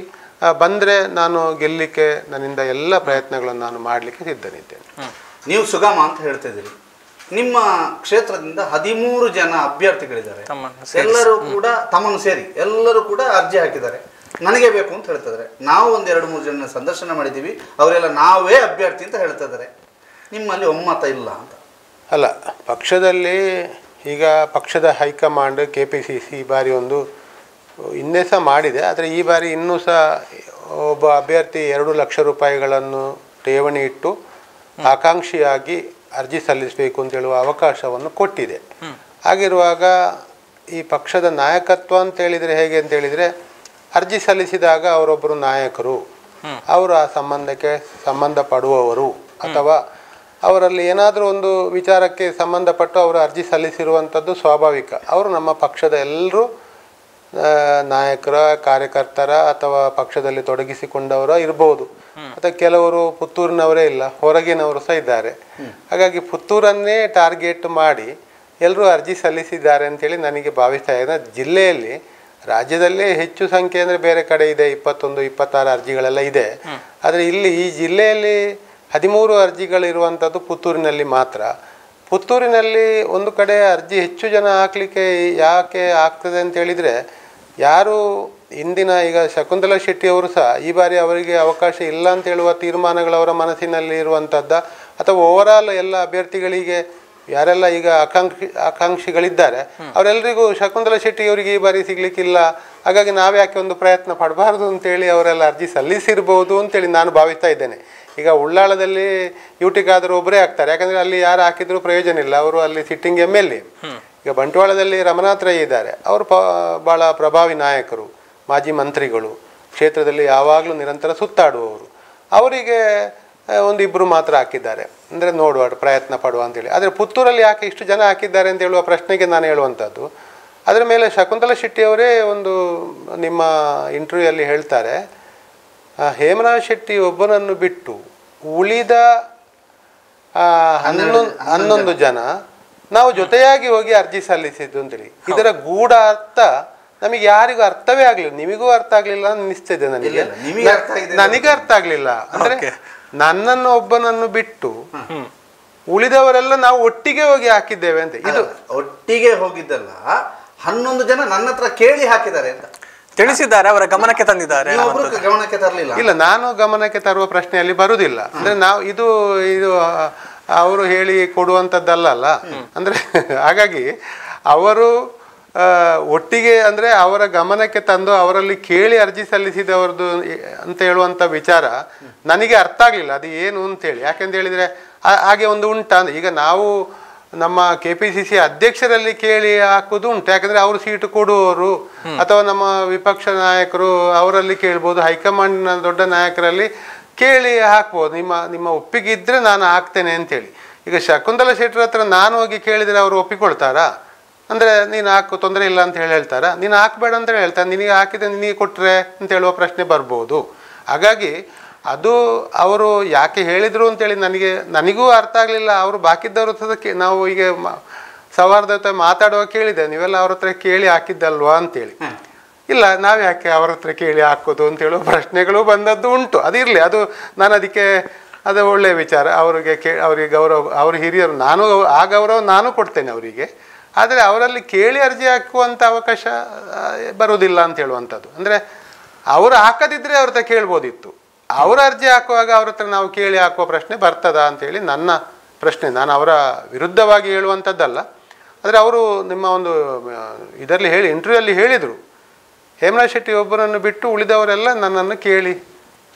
ಬಂದರೆ ನಾನು ಗೆಲ್ಲಲಿಕ್ಕೆ ನನ್ನಿಂದ ಎಲ್ಲ ಪ್ರಯತ್ನಗಳನ್ನು ನಾನು ಮಾಡಲಿಕ್ಕೆ ಸಿದ್ಧನಿದ್ದೇನೆ.
ನೀವು ಸುಗಮ ಅಂತ ಹೇಳ್ತಿದ್ದೀರಿ. ನಿಮ್ಮ ಕ್ಷೇತ್ರದಿಂದ 13 ಜನ ಅಭ್ಯರ್ಥಿಗಳಿದ್ದಾರೆ, ಎಲ್ಲರೂ ಕೂಡ ತಮ್ಮನ್ನು ಸೇರಿ ಎಲ್ಲರೂ ಕೂಡ ಅರ್ಜಿ ಹಾಕಿದ್ದಾರೆ, ನನಗೆ ಬೇಕು ಅಂತ ಹೇಳ್ತಿದ್ದಾರೆ. ನಾವು ಒಂದು 2-3 ಜನ ಸಂದರ್ಶನ ಮಾಡಿದ್ದೀವಿ, ಅವರೆಲ್ಲ ನಾವೇ ಅಭ್ಯರ್ಥಿ ಅಂತ ಹೇಳ್ತಿದ್ದಾರೆ. ನಿಮ್ಮಲ್ಲಿ ಒಮ್ಮತ ಇಲ್ಲ ಅಂತ
ಅಲ್ಲ, ಪಕ್ಷದಲ್ಲಿ ಈಗ ಪಕ್ಷದ ಹೈಕಮಾಂಡ್ KPCC ಈ ಬಾರಿ ಒಂದು ಇನ್ನೇ ಸಹ ಮಾಡಿದೆ. ಆದರೆ ಈ ಬಾರಿ ಇನ್ನೂ ಸಹ ಒಬ್ಬ ಅಭ್ಯರ್ಥಿ 2 ಲಕ್ಷ ರೂಪಾಯಿಗಳನ್ನು ಠೇವಣಿ ಇಟ್ಟು ಆಕಾಂಕ್ಷಿಯಾಗಿ ಅರ್ಜಿ ಸಲ್ಲಿಸಬೇಕು ಅಂತ ಹೇಳುವ ಅವಕಾಶವನ್ನು ಕೊಟ್ಟಿದೆ. ಹಾಗಿರುವಾಗ ಈ ಪಕ್ಷದ ನಾಯಕತ್ವ ಅಂತ ಹೇಳಿದರೆ ಹೇಗೆ ಅಂತ ಹೇಳಿದರೆ, ಅರ್ಜಿ ಸಲ್ಲಿಸಿದಾಗ ಅವರೊಬ್ಬರು ನಾಯಕರು, ಅವರು ಆ ಸಂಬಂಧಕ್ಕೆ ಸಂಬಂಧಪಡುವವರು, ಅಥವಾ ಅವರಲ್ಲಿ ಏನಾದರೂ ಒಂದು ವಿಚಾರಕ್ಕೆ ಸಂಬಂಧಪಟ್ಟು ಅವರು ಅರ್ಜಿ ಸಲ್ಲಿಸಿರುವಂಥದ್ದು ಸ್ವಾಭಾವಿಕ. ಅವರು ನಮ್ಮ ಪಕ್ಷದ ಎಲ್ಲರೂ ನಾಯಕರ, ಕಾರ್ಯಕರ್ತರ ಅಥವಾ ಪಕ್ಷದಲ್ಲಿ ತೊಡಗಿಸಿಕೊಂಡವರ ಇರ್ಬೋದು, ಅಥವಾ ಕೆಲವರು ಪುತ್ತೂರಿನವರೇ ಇಲ್ಲ, ಹೊರಗಿನವರು ಸಹ ಇದ್ದಾರೆ. ಹಾಗಾಗಿ ಪುತ್ತೂರನ್ನೇ ಟಾರ್ಗೆಟ್ ಮಾಡಿ ಎಲ್ಲರೂ ಅರ್ಜಿ ಸಲ್ಲಿಸಿದ್ದಾರೆ ಅಂತೇಳಿ ನನಗೆ ಭಾವಿಸ್ತಾ ಇದೆ. ಜಿಲ್ಲೆಯಲ್ಲಿ, ರಾಜ್ಯದಲ್ಲೇ ಹೆಚ್ಚು ಸಂಖ್ಯೆ ಅಂದರೆ ಬೇರೆ ಕಡೆ ಇದೆ, 21-26 ಅರ್ಜಿಗಳೆಲ್ಲ ಇದೆ. ಆದರೆ ಇಲ್ಲಿ ಈ ಜಿಲ್ಲೆಯಲ್ಲಿ 13 ಅರ್ಜಿಗಳಿರುವಂಥದ್ದು ಪುತ್ತೂರಿನಲ್ಲಿ ಮಾತ್ರ. ಪುತ್ತೂರಿನಲ್ಲಿ ಒಂದು ಕಡೆ ಅರ್ಜಿ ಹೆಚ್ಚು ಜನ ಹಾಕಲಿಕ್ಕೆ ಯಾಕೆ ಆಗ್ತದೆ ಅಂತ ಹೇಳಿದರೆ, ಯಾರು ಇಂದಿನ ಈಗ ಶಕುಂತಲಾ ಶೆಟ್ಟಿಯವರು ಸಹ ಈ ಬಾರಿ ಅವರಿಗೆ ಅವಕಾಶ ಇಲ್ಲ ಅಂತ ಹೇಳುವ ತೀರ್ಮಾನಗಳವರ ಮನಸ್ಸಿನಲ್ಲಿ ಇರುವಂಥದ್ದ, ಅಥವಾ ಓವರಾಲ್ ಎಲ್ಲ ಅಭ್ಯರ್ಥಿಗಳಿಗೆ ಯಾರೆಲ್ಲ ಈಗ ಆಕಾಂಕ್ಷಿಗಳಿದ್ದಾರೆ ಅವರೆಲ್ಲರಿಗೂ ಶಕುಂತಲಾ ಶೆಟ್ಟಿಯವರಿಗೆ ಈ ಬಾರಿ ಸಿಗಲಿಕ್ಕಿಲ್ಲ, ಹಾಗಾಗಿ ನಾವ್ಯಾಕೆ ಒಂದು ಪ್ರಯತ್ನ ಪಡಬಾರ್ದು ಅಂತೇಳಿ ಅವರೆಲ್ಲ ಅರ್ಜಿ ಸಲ್ಲಿಸಿರ್ಬೋದು ಅಂತೇಳಿ ನಾನು ಭಾವಿಸ್ತಾ ಇದ್ದೇನೆ. ಈಗ ಉಳ್ಳಾಳದಲ್ಲಿ ಯೂಟಿಗಾದರೂ ಒಬ್ಬರೇ ಆಗ್ತಾರೆ, ಯಾಕಂದರೆ ಅಲ್ಲಿ ಯಾರು ಹಾಕಿದರೂ ಪ್ರಯೋಜನ ಇಲ್ಲ, ಅವರು ಅಲ್ಲಿ ಸಿಟ್ಟಿಂಗ್ MLA. ಈಗ ಬಂಟ್ವಾಳದಲ್ಲಿ ರಮನಾಥ್ ರೈ ಇದ್ದಾರೆ, ಅವರು ಭಾಳ ಪ್ರಭಾವಿ ನಾಯಕರು, ಮಾಜಿ ಮಂತ್ರಿಗಳು, ಕ್ಷೇತ್ರದಲ್ಲಿ ಯಾವಾಗಲೂ ನಿರಂತರ ಸುತ್ತಾಡುವವರು. ಅವರಿಗೆ 1-2 ಮಾತ್ರ ಹಾಕಿದ್ದಾರೆ. ಅಂದರೆ ನೋಡುವ, ಪ್ರಯತ್ನ ಪಡುವ ಅಂತೇಳಿ. ಆದರೆ ಪುತ್ತೂರಲ್ಲಿ ಯಾಕೆ ಇಷ್ಟು ಜನ ಹಾಕಿದ್ದಾರೆ ಅಂತ ಹೇಳುವ ಪ್ರಶ್ನೆಗೆ ನಾನು ಹೇಳುವಂಥದ್ದು, ಅದರ ಮೇಲೆ ಶಕುಂತಲಾ ಶೆಟ್ಟಿಯವರೇ ಒಂದು ನಿಮ್ಮ ಇಂಟರ್ವ್ಯೂಯಲ್ಲಿ ಹೇಳ್ತಾರೆ, ಹೇಮನಾಥ್ ಶೆಟ್ಟಿ ಒಬ್ಬನನ್ನು ಬಿಟ್ಟು ಉಳಿದ 11 ಜನ ನಾವು ಜೊತೆಯಾಗಿ ಹೋಗಿ ಅರ್ಜಿ ಸಲ್ಲಿಸಿದ್ದು ಅಂತೇಳಿ. ಇದರ ಗೂಢ ಅರ್ಥ ನಮಗೆ ಯಾರಿಗೂ ಅರ್ಥವೇ ಆಗಲಿಲ್ಲ, ನಿಮಗೂ ಅರ್ಥ ಆಗಲಿಲ್ಲ ಅನ್ನಿಸ್ತಿದೆ ನನಗೆ. ನನಗೆ ಅರ್ಥ ಆಗಲಿಲ್ಲ. ಅಂದರೆ ನನ್ನನ್ನು ಒಬ್ಬನನ್ನು ಬಿಟ್ಟು ಉಳಿದವರೆಲ್ಲ ನಾವು ಒಟ್ಟಿಗೆ ಹೋಗಿ ಹಾಕಿದ್ದೇವೆ ಅಂತ. ಇದು
ಒಟ್ಟಿಗೆ ಹೋಗಿದ್ದಲ್ಲ, 11 ಜನ ನನ್ನ ಹತ್ರ ಕೇಳಿ ಹಾಕಿದ್ದಾರೆ ಅಂತ
ತಿಳಿಸಿದ್ದಾರೆ, ಅವರ ಗಮನಕ್ಕೆ ತಂದಿದ್ದಾರೆ.
ಗಮನಕ್ಕೆ ತರಲಿಲ್ಲ.
ಇಲ್ಲ, ನಾನು ಗಮನಕ್ಕೆ ತರುವ ಪ್ರಶ್ನೆಯಲ್ಲಿ ಬರುವುದಿಲ್ಲ. ಅಂದರೆ ನಾವು ಇದು ಅವರು ಹೇಳಿ ಕೊಡುವಂಥದ್ದಲ್ಲ. ಅಂದರೆ ಹಾಗಾಗಿ ಅವರು ಒಟ್ಟಿಗೆ, ಅಂದರೆ ಅವರ ಗಮನಕ್ಕೆ ತಂದು ಅವರಲ್ಲಿ ಕೇಳಿ ಅರ್ಜಿ ಸಲ್ಲಿಸಿದವರದು ಅಂತ ಹೇಳುವಂಥ ವಿಚಾರ ನನಗೆ ಅರ್ಥ ಆಗಲಿಲ್ಲ, ಅದು ಏನು ಅಂತೇಳಿ. ಯಾಕೆಂತ ಹೇಳಿದರೆ ಹಾಗೆ ಒಂದು ಉಂಟಾ ಅಂದರೆ, ಈಗ ನಾವು ನಮ್ಮ KPCC ಅಧ್ಯಕ್ಷರಲ್ಲಿ ಕೇಳಿ ಹಾಕುವುದು ಉಂಟು, ಯಾಕಂದರೆ ಅವರು ಸೀಟು ಕೊಡುವವರು, ಅಥವಾ ನಮ್ಮ ವಿಪಕ್ಷ ನಾಯಕರು ಅವರಲ್ಲಿ ಕೇಳ್ಬೋದು, ಹೈಕಮಾಂಡ್ನ ದೊಡ್ಡ ನಾಯಕರಲ್ಲಿ ಕೇಳಿ ಹಾಕ್ಬೋದು, ನಿಮ್ಮ ಒಪ್ಪಿಗೆ ಇದ್ದರೆ ನಾನು ಹಾಕ್ತೇನೆ ಅಂತೇಳಿ. ಈಗ ಶಕುಂತಲಾ ಶೆಟ್ಟರ್ ಹತ್ರ ನಾನು ಹೋಗಿ ಕೇಳಿದರೆ ಅವರು ಒಪ್ಪಿಕೊಳ್ತಾರಾ? ಅಂದರೆ ನೀನು ಹಾಕು, ತೊಂದರೆ ಇಲ್ಲ ಅಂತ ಹೇಳ್ತಾರಾ? ನೀನು ಹಾಕಬೇಡ ಅಂತ ಹೇಳ್ತಾರೆ, ನಿನಗೆ ಹಾಕಿದ್ರೆ ನಿನಗೆ ಕೊಟ್ಟರೆ ಅಂತ ಹೇಳುವ ಪ್ರಶ್ನೆ ಬರ್ಬೋದು. ಹಾಗಾಗಿ ಅದು ಅವರು ಯಾಕೆ ಹೇಳಿದರು ಅಂತೇಳಿ ನನಗೂ ಅರ್ಥ ಆಗಲಿಲ್ಲ. ಅವರು ಬಾಕಿದ್ದವ್ರ ಹತ್ರ ನಾವು ಈಗ ಸೌಹಾರ್ದತೆ ಮಾತಾಡುವಾಗ ಕೇಳಿದೆ, ನೀವೆಲ್ಲ ಅವ್ರ ಹತ್ರ ಕೇಳಿ ಹಾಕಿದ್ದಲ್ವಾ ಅಂತೇಳಿ. ಇಲ್ಲ, ನಾವು ಯಾಕೆ ಅವ್ರ ಹತ್ರ ಕೇಳಿ ಹಾಕೋದು ಅಂತ ಹೇಳುವ ಪ್ರಶ್ನೆಗಳು ಬಂದದ್ದು ಉಂಟು. ಅದಿರಲಿ, ಅದು ನಾನು ಅದಕ್ಕೆ ಅದು ಒಳ್ಳೆಯ ವಿಚಾರ. ಅವರಿಗೆ ಗೌರವ, ಅವ್ರ ಹಿರಿಯರು, ಆ ಗೌರವ ನಾನು ಕೊಡ್ತೇನೆ ಅವರಿಗೆ. ಆದರೆ ಅವರಲ್ಲಿ ಕೇಳಿ ಅರ್ಜಿ ಹಾಕುವಂಥ ಅವಕಾಶ ಬರುವುದಿಲ್ಲ ಅಂತ ಹೇಳುವಂಥದ್ದು. ಅಂದರೆ ಅವರು ಹಾಕದಿದ್ದರೆ ಅವ್ರ ಹತ್ರ ಕೇಳ್ಬೋದಿತ್ತು. ಅವರು ಅರ್ಜಿ ಹಾಕುವಾಗ ಅವ್ರ ಹತ್ರ ನಾವು ಕೇಳಿ ಹಾಕುವ ಪ್ರಶ್ನೆ ಬರ್ತದಾ ಅಂತೇಳಿ ನನ್ನ ಪ್ರಶ್ನೆ. ನಾನು ಅವರ ವಿರುದ್ಧವಾಗಿ ಹೇಳುವಂಥದ್ದಲ್ಲ. ಆದರೆ ಅವರು ನಿಮ್ಮ ಒಂದು ಇದರಲ್ಲಿ ಇಂಟರ್ವ್ಯೂಯಲ್ಲಿ ಹೇಳಿದರು, ಹೇಮರಾಜ್ ಶೆಟ್ಟಿ ಒಬ್ಬರನ್ನು ಬಿಟ್ಟು ಉಳಿದವರೆಲ್ಲ ನನ್ನನ್ನು ಕೇಳಿ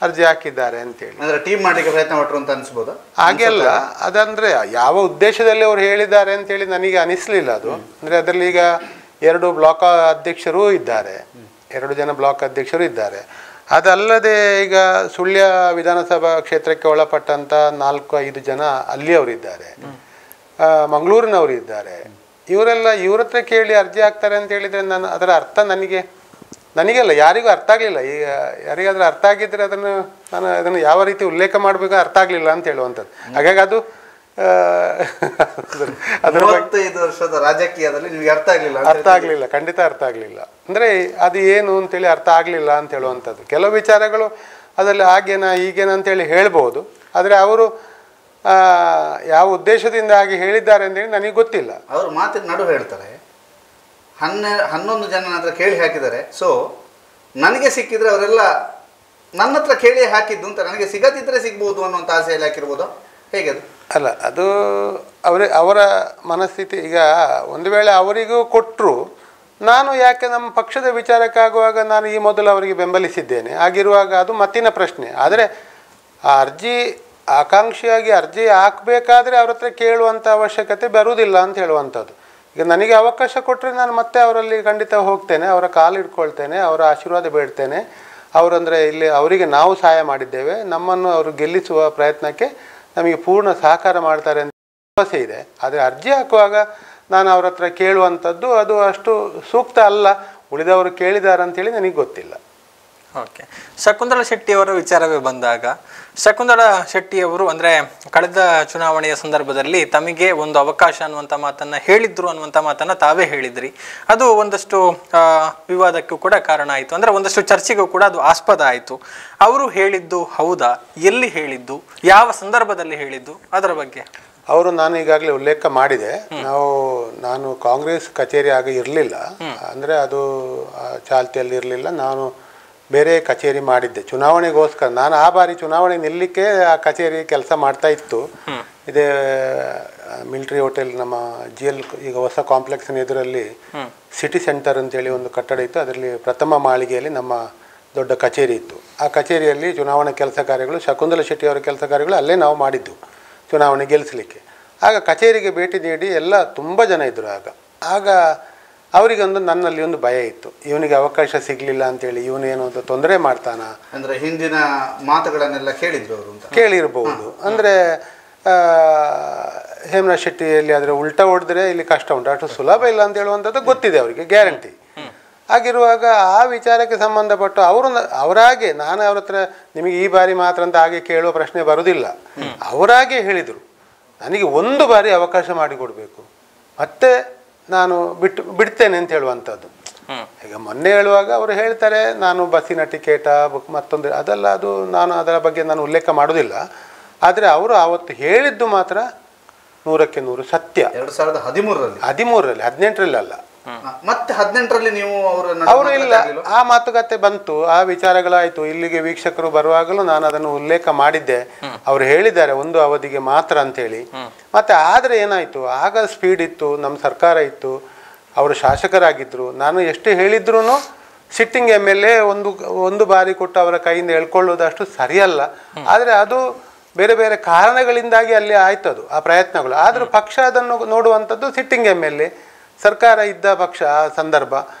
ಅರ್ಜಿ ಹಾಕಿದ್ದಾರೆ ಅಂತೇಳಿ.
ಅಂದರೆ ಟೀಮ್ ಮಾಡಲಿಕ್ಕೆ ಪ್ರಯತ್ನ ಪಟ್ಟರು ಅಂತ ಅನಿಸ್ಬೋದಾ?
ಹಾಗೆಲ್ಲ ಅದಂದರೆ ಯಾವ ಉದ್ದೇಶದಲ್ಲಿ ಅವರು ಹೇಳಿದ್ದಾರೆ ಅಂತೇಳಿ ನನಗೆ ಅನಿಸಲಿಲ್ಲ ಅದು. ಅಂದರೆ ಅದರಲ್ಲಿ ಈಗ 2 ಬ್ಲಾಕ್ ಅಧ್ಯಕ್ಷರೂ ಇದ್ದಾರೆ, 2 ಜನ ಬ್ಲಾಕ್ ಅಧ್ಯಕ್ಷರು ಇದ್ದಾರೆ. ಅದಲ್ಲದೆ ಈಗ ಸುಳ್ಯ ವಿಧಾನಸಭಾ ಕ್ಷೇತ್ರಕ್ಕೆ ಒಳಪಟ್ಟಂಥ 4-5 ಜನ ಅಲ್ಲಿಯವರಿದ್ದಾರೆ, ಮಂಗಳೂರಿನವರು ಇದ್ದಾರೆ. ಇವ್ರ ಹತ್ರ ಕೇಳಿ ಅರ್ಜಿ ಹಾಕ್ತಾರೆ ಅಂತ ಹೇಳಿದರೆ ಅದರ ಅರ್ಥ ನನಗೆಲ್ಲ ಯಾರಿಗೂ ಅರ್ಥ ಆಗಲಿಲ್ಲ. ಈಗ ಯಾರಿಗಾದ್ರೂ ಅರ್ಥ ಆಗಿದ್ದರೆ ಅದನ್ನು ಯಾವ ರೀತಿ ಉಲ್ಲೇಖ ಮಾಡಬೇಕು ಅರ್ಥ ಆಗಲಿಲ್ಲ ಅಂತ ಹೇಳುವಂಥದ್ದು. ಹಾಗಾಗಿ ಅದು
35 ವರ್ಷದ ರಾಜಕೀಯದಲ್ಲಿ ನಿಮಗೆ ಅರ್ಥ
ಆಗಲಿಲ್ಲ, ಖಂಡಿತ ಅರ್ಥ ಆಗಲಿಲ್ಲ. ಅಂದರೆ ಅದು ಏನು ಅಂತೇಳಿ ಅರ್ಥ ಆಗಲಿಲ್ಲ ಅಂತ ಹೇಳುವಂಥದ್ದು. ಕೆಲವು ವಿಚಾರಗಳು ಅದರಲ್ಲಿ ಹಾಗೇನಾ ಹೀಗೇನಾ ಅಂತೇಳಿ ಹೇಳ್ಬೋದು. ಆದರೆ ಅವರು ಯಾವ ಉದ್ದೇಶದಿಂದ ಹಾಗೆ ಹೇಳಿದ್ದಾರೆ ಅಂತೇಳಿ ನನಗೆ ಗೊತ್ತಿಲ್ಲ.
ಅವರು ಮಾತಿನ ನಡುವೆ ಹೇಳ್ತಾರೆ, 11 ಜನ ಹತ್ರ ಕೇಳಿ ಹಾಕಿದ್ದಾರೆ, ಸೊ ನನಗೆ ಸಿಕ್ಕಿದ್ರೆ ಅವರೆಲ್ಲ ನನ್ನ ಹತ್ರ ಕೇಳಿ ಹಾಕಿದ್ದು ಅಂತ, ನನಗೆ ಸಿಗದಿದ್ದರೆ ಸಿಗ್ಬೋದು ಅನ್ನೋಂಥ ಆಸೆಯಲ್ಲಿ ಹಾಕಿರ್ಬೋದು. ಹೇಗೆ ಅದು?
ಅಲ್ಲ, ಅದು ಅವರ ಮನಸ್ಥಿತಿ. ಈಗ ಒಂದು ವೇಳೆ ಅವರಿಗೂ ಕೊಟ್ಟರು, ನಾನು ಯಾಕೆ ನಮ್ಮ ಪಕ್ಷದ ವಿಚಾರಕ್ಕಾಗುವಾಗ ನಾನು ಈ ಮೊದಲು ಅವರಿಗೆ ಬೆಂಬಲಿಸಿದ್ದೇನೆ. ಆಗಿರುವಾಗ ಅದು ಮತ್ತಿನ ಪ್ರಶ್ನೆ. ಆದರೆ ಆ ಆಕಾಂಕ್ಷಿಯಾಗಿ ಅರ್ಜಿ ಹಾಕಬೇಕಾದ್ರೆ ಅವ್ರ ಹತ್ರ ಕೇಳುವಂಥ ಅವಶ್ಯಕತೆ ಬರುವುದಿಲ್ಲ ಅಂತ ಹೇಳುವಂಥದ್ದು. ಈಗ ನನಗೆ ಅವಕಾಶ ಕೊಟ್ಟರೆ ನಾನು ಮತ್ತೆ ಅವರಲ್ಲಿ ಖಂಡಿತ ಹೋಗ್ತೇನೆ, ಅವರ ಕಾಲು ಹಿಡ್ಕೊಳ್ತೇನೆ, ಅವರ ಆಶೀರ್ವಾದ ಬೇಡ್ತೇನೆ. ಅವರಂದರೆ ಇಲ್ಲಿ ಅವರಿಗೆ ನಾವು ಸಹಾಯ ಮಾಡಿದ್ದೇವೆ, ನಮ್ಮನ್ನು ಅವರು ಗೆಲ್ಲಿಸುವ ಪ್ರಯತ್ನಕ್ಕೆ ನಮಗೆ ಪೂರ್ಣ ಸಹಕಾರ ಮಾಡ್ತಾರೆ ಅಂತ ಭರವಸೆ ಇದೆ. ಆದರೆ ಅರ್ಜಿ ಹಾಕುವಾಗ ನಾನು ಅವ್ರ ಹತ್ರ ಕೇಳುವಂಥದ್ದು ಅದು ಅಷ್ಟು ಸೂಕ್ತ ಅಲ್ಲ. ಉಳಿದವರು ಕೇಳಿದ್ದಾರೆ ಅಂತೇಳಿ ನನಗೆ ಗೊತ್ತಿಲ್ಲ.
ಓಕೆ, ಶಕುಂತಲಾ ಶೆಟ್ಟಿಯವರ ವಿಚಾರವೇ ಬಂದಾಗ, ಶಕುಂತಲಾ ಶೆಟ್ಟಿಯವರು ಅಂದರೆ ಕಳೆದ ಚುನಾವಣೆಯ ಸಂದರ್ಭದಲ್ಲಿ ತಮಗೆ ಒಂದು ಅವಕಾಶ ಅನ್ನುವಂಥ ಮಾತನ್ನು ಹೇಳಿದ್ರು ಅನ್ನುವಂಥ ಮಾತನ್ನು ತಾವೇ ಹೇಳಿದ್ರಿ. ಅದು ಒಂದಷ್ಟು ವಿವಾದಕ್ಕೂ ಕೂಡ ಕಾರಣ ಆಯಿತು, ಅಂದರೆ ಒಂದಷ್ಟು ಚರ್ಚೆಗೂ ಕೂಡ ಅದು ಆಸ್ಪದ ಆಯಿತು. ಅವರು ಹೇಳಿದ್ದು ಹೌದಾ? ಎಲ್ಲಿ ಹೇಳಿದ್ದು? ಯಾವ ಸಂದರ್ಭದಲ್ಲಿ ಹೇಳಿದ್ದು? ಅದರ ಬಗ್ಗೆ
ನಾನು ಈಗಾಗಲೇ ಉಲ್ಲೇಖ ಮಾಡಿದೆ. ನಾನು ಕಾಂಗ್ರೆಸ್ ಕಚೇರಿ ಆಗ ಇರಲಿಲ್ಲ, ಅಂದರೆ ಅದು ಚಾಲ್ತಿಯಲ್ಲಿ ಇರಲಿಲ್ಲ. ನಾನು ಬೇರೆ ಕಚೇರಿ ಮಾಡಿದ್ದೆ ಚುನಾವಣೆಗೋಸ್ಕರ. ನಾನು ಆ ಬಾರಿ ಚುನಾವಣೆ ನಿಲ್ಲಲಿಕ್ಕೆ ಆ ಕಚೇರಿ ಕೆಲಸ ಮಾಡ್ತಾ ಇತ್ತು. ಇದೇ ಮಿಲಿಟರಿ ಹೋಟೆಲ್, ನಮ್ಮ GL ಈಗ ಹೊಸ ಕಾಂಪ್ಲೆಕ್ಸ್ನ ಎದುರಲ್ಲಿ ಸಿಟಿ ಸೆಂಟರ್ ಅಂತೇಳಿ ಒಂದು ಕಟ್ಟಡ ಇತ್ತು. ಅದರಲ್ಲಿ ಪ್ರಥಮ ಮಾಳಿಗೆಯಲ್ಲಿ ನಮ್ಮ ದೊಡ್ಡ ಕಚೇರಿ ಇತ್ತು. ಆ ಕಚೇರಿಯಲ್ಲಿ ಚುನಾವಣೆ ಕೆಲಸ ಕಾರ್ಯಗಳು, ಶಕುಂತಲಾ ಶೆಟ್ಟಿಯವರ ಕೆಲಸ ಕಾರ್ಯಗಳು ಅಲ್ಲೇ ನಾವು ಮಾಡಿದ್ದು ಚುನಾವಣೆ ಗೆಲ್ಲಿಸಲಿಕ್ಕೆ. ಆಗ ಕಚೇರಿಗೆ ಭೇಟಿ ನೀಡಿ ಎಲ್ಲ ತುಂಬ ಜನ ಇದ್ದರು. ಆಗ ಅವರಿಗೊಂದು ನನ್ನಲ್ಲಿ ಒಂದು ಭಯ ಇತ್ತು, ಇವನಿಗೆ ಅವಕಾಶ ಸಿಗಲಿಲ್ಲ ಅಂತೇಳಿ ಇವನೇನೋ ಒಂದು ತೊಂದರೆ ಮಾಡ್ತಾನ.
ಅಂದರೆ ಹಿಂದಿನ ಮಾತುಗಳನ್ನೆಲ್ಲ ಕೇಳಿದ್ರು ಅವರು ಅಂತ
ಕೇಳಿರ್ಬೋದು. ಅಂದರೆ ಹೇಮರಾಜ್ ಶೆಟ್ಟಿಯಲ್ಲಿ ಆದರೆ ಉಲ್ಟಾ ಹೊಡೆದ್ರೆ ಇಲ್ಲಿ ಕಷ್ಟ ಉಂಟು, ಅಷ್ಟು ಸುಲಭ ಇಲ್ಲ ಅಂತ ಹೇಳುವಂಥದ್ದು ಗೊತ್ತಿದೆ ಅವರಿಗೆ, ಗ್ಯಾರಂಟಿ. ಆಗಿರುವಾಗ ಆ ವಿಚಾರಕ್ಕೆ ಸಂಬಂಧಪಟ್ಟು ಅವರಾಗೆ, ನಾನು ಅವ್ರ ಹತ್ರ ನಿಮಗೆ ಈ ಬಾರಿ ಮಾತ್ರ ಅಂತ ಹಾಗೆ ಕೇಳುವ ಪ್ರಶ್ನೆ ಬರುವುದಿಲ್ಲ. ಅವರಾಗೆ ಹೇಳಿದರು, ನನಗೆ ಒಂದು ಬಾರಿ ಅವಕಾಶ ಮಾಡಿಕೊಡ್ಬೇಕು, ಮತ್ತೆ ನಾನು ಬಿಡ್ತೇನೆ ಅಂತ ಹೇಳುವಂಥದ್ದು. ಈಗ ಮೊನ್ನೆ ಹೇಳುವಾಗ ಅವರು ಹೇಳ್ತಾರೆ ನಾನು ಬಸ್ಸಿನ ಟಿಕೆಟ ಮತ್ತೊಂದು ಅದೆಲ್ಲ, ಅದು ನಾನು ಅದರ ಬಗ್ಗೆ ನಾನು ಉಲ್ಲೇಖ ಮಾಡೋದಿಲ್ಲ. ಆದರೆ ಅವರು ಆವತ್ತು ಹೇಳಿದ್ದು ಮಾತ್ರ 100ಕ್ಕೆ 100 ಸತ್ಯ.
2013ರಲ್ಲಿ
18ರಲ್ಲಿ ಅಲ್ಲ,
ಮತ್ತೆ 18ರಲ್ಲಿ ನೀವು
ಅವರು ಇಲ್ಲ, ಆ ಮಾತುಕತೆ ಬಂತು, ಆ ವಿಚಾರಗಳಾಯಿತು. ಇಲ್ಲಿಗೆ ವೀಕ್ಷಕರು ಬರುವಾಗಲೂ ನಾನು ಅದನ್ನು ಉಲ್ಲೇಖ ಮಾಡಿದ್ದೆ. ಅವರು ಹೇಳಿದ್ದಾರೆ ಒಂದು ಅವಧಿಗೆ ಮಾತ್ರ ಅಂತೇಳಿ. ಮತ್ತೆ ಆದರೆ ಏನಾಯಿತು, ಆಗ ಸ್ಪೀಡ್ ಇತ್ತು, ನಮ್ಮ ಸರ್ಕಾರ ಇತ್ತು, ಅವರು ಶಾಸಕರಾಗಿದ್ದರು. ನಾನು ಎಷ್ಟು ಹೇಳಿದ್ರೂ ಸಿಟ್ಟಿಂಗ್ MLA ಒಂದು ಬಾರಿ ಕೊಟ್ಟು ಅವರ ಕೈಯಿಂದ ಹೇಳ್ಕೊಳ್ಳೋದು ಅಷ್ಟು ಸರಿಯಲ್ಲ. ಆದರೆ ಅದು ಬೇರೆ ಬೇರೆ ಕಾರಣಗಳಿಂದಾಗಿ ಅಲ್ಲಿ ಆಯ್ತದು ಆ ಪ್ರಯತ್ನಗಳು. ಆದರೂ ಪಕ್ಷ ಅದನ್ನು ನೋಡುವಂಥದ್ದು ಸಿಟ್ಟಿಂಗ್ MLA, ಸರ್ಕಾರ ಇದ್ದ ಪಕ್ಷ ಆ ಸಂದರ್ಭ.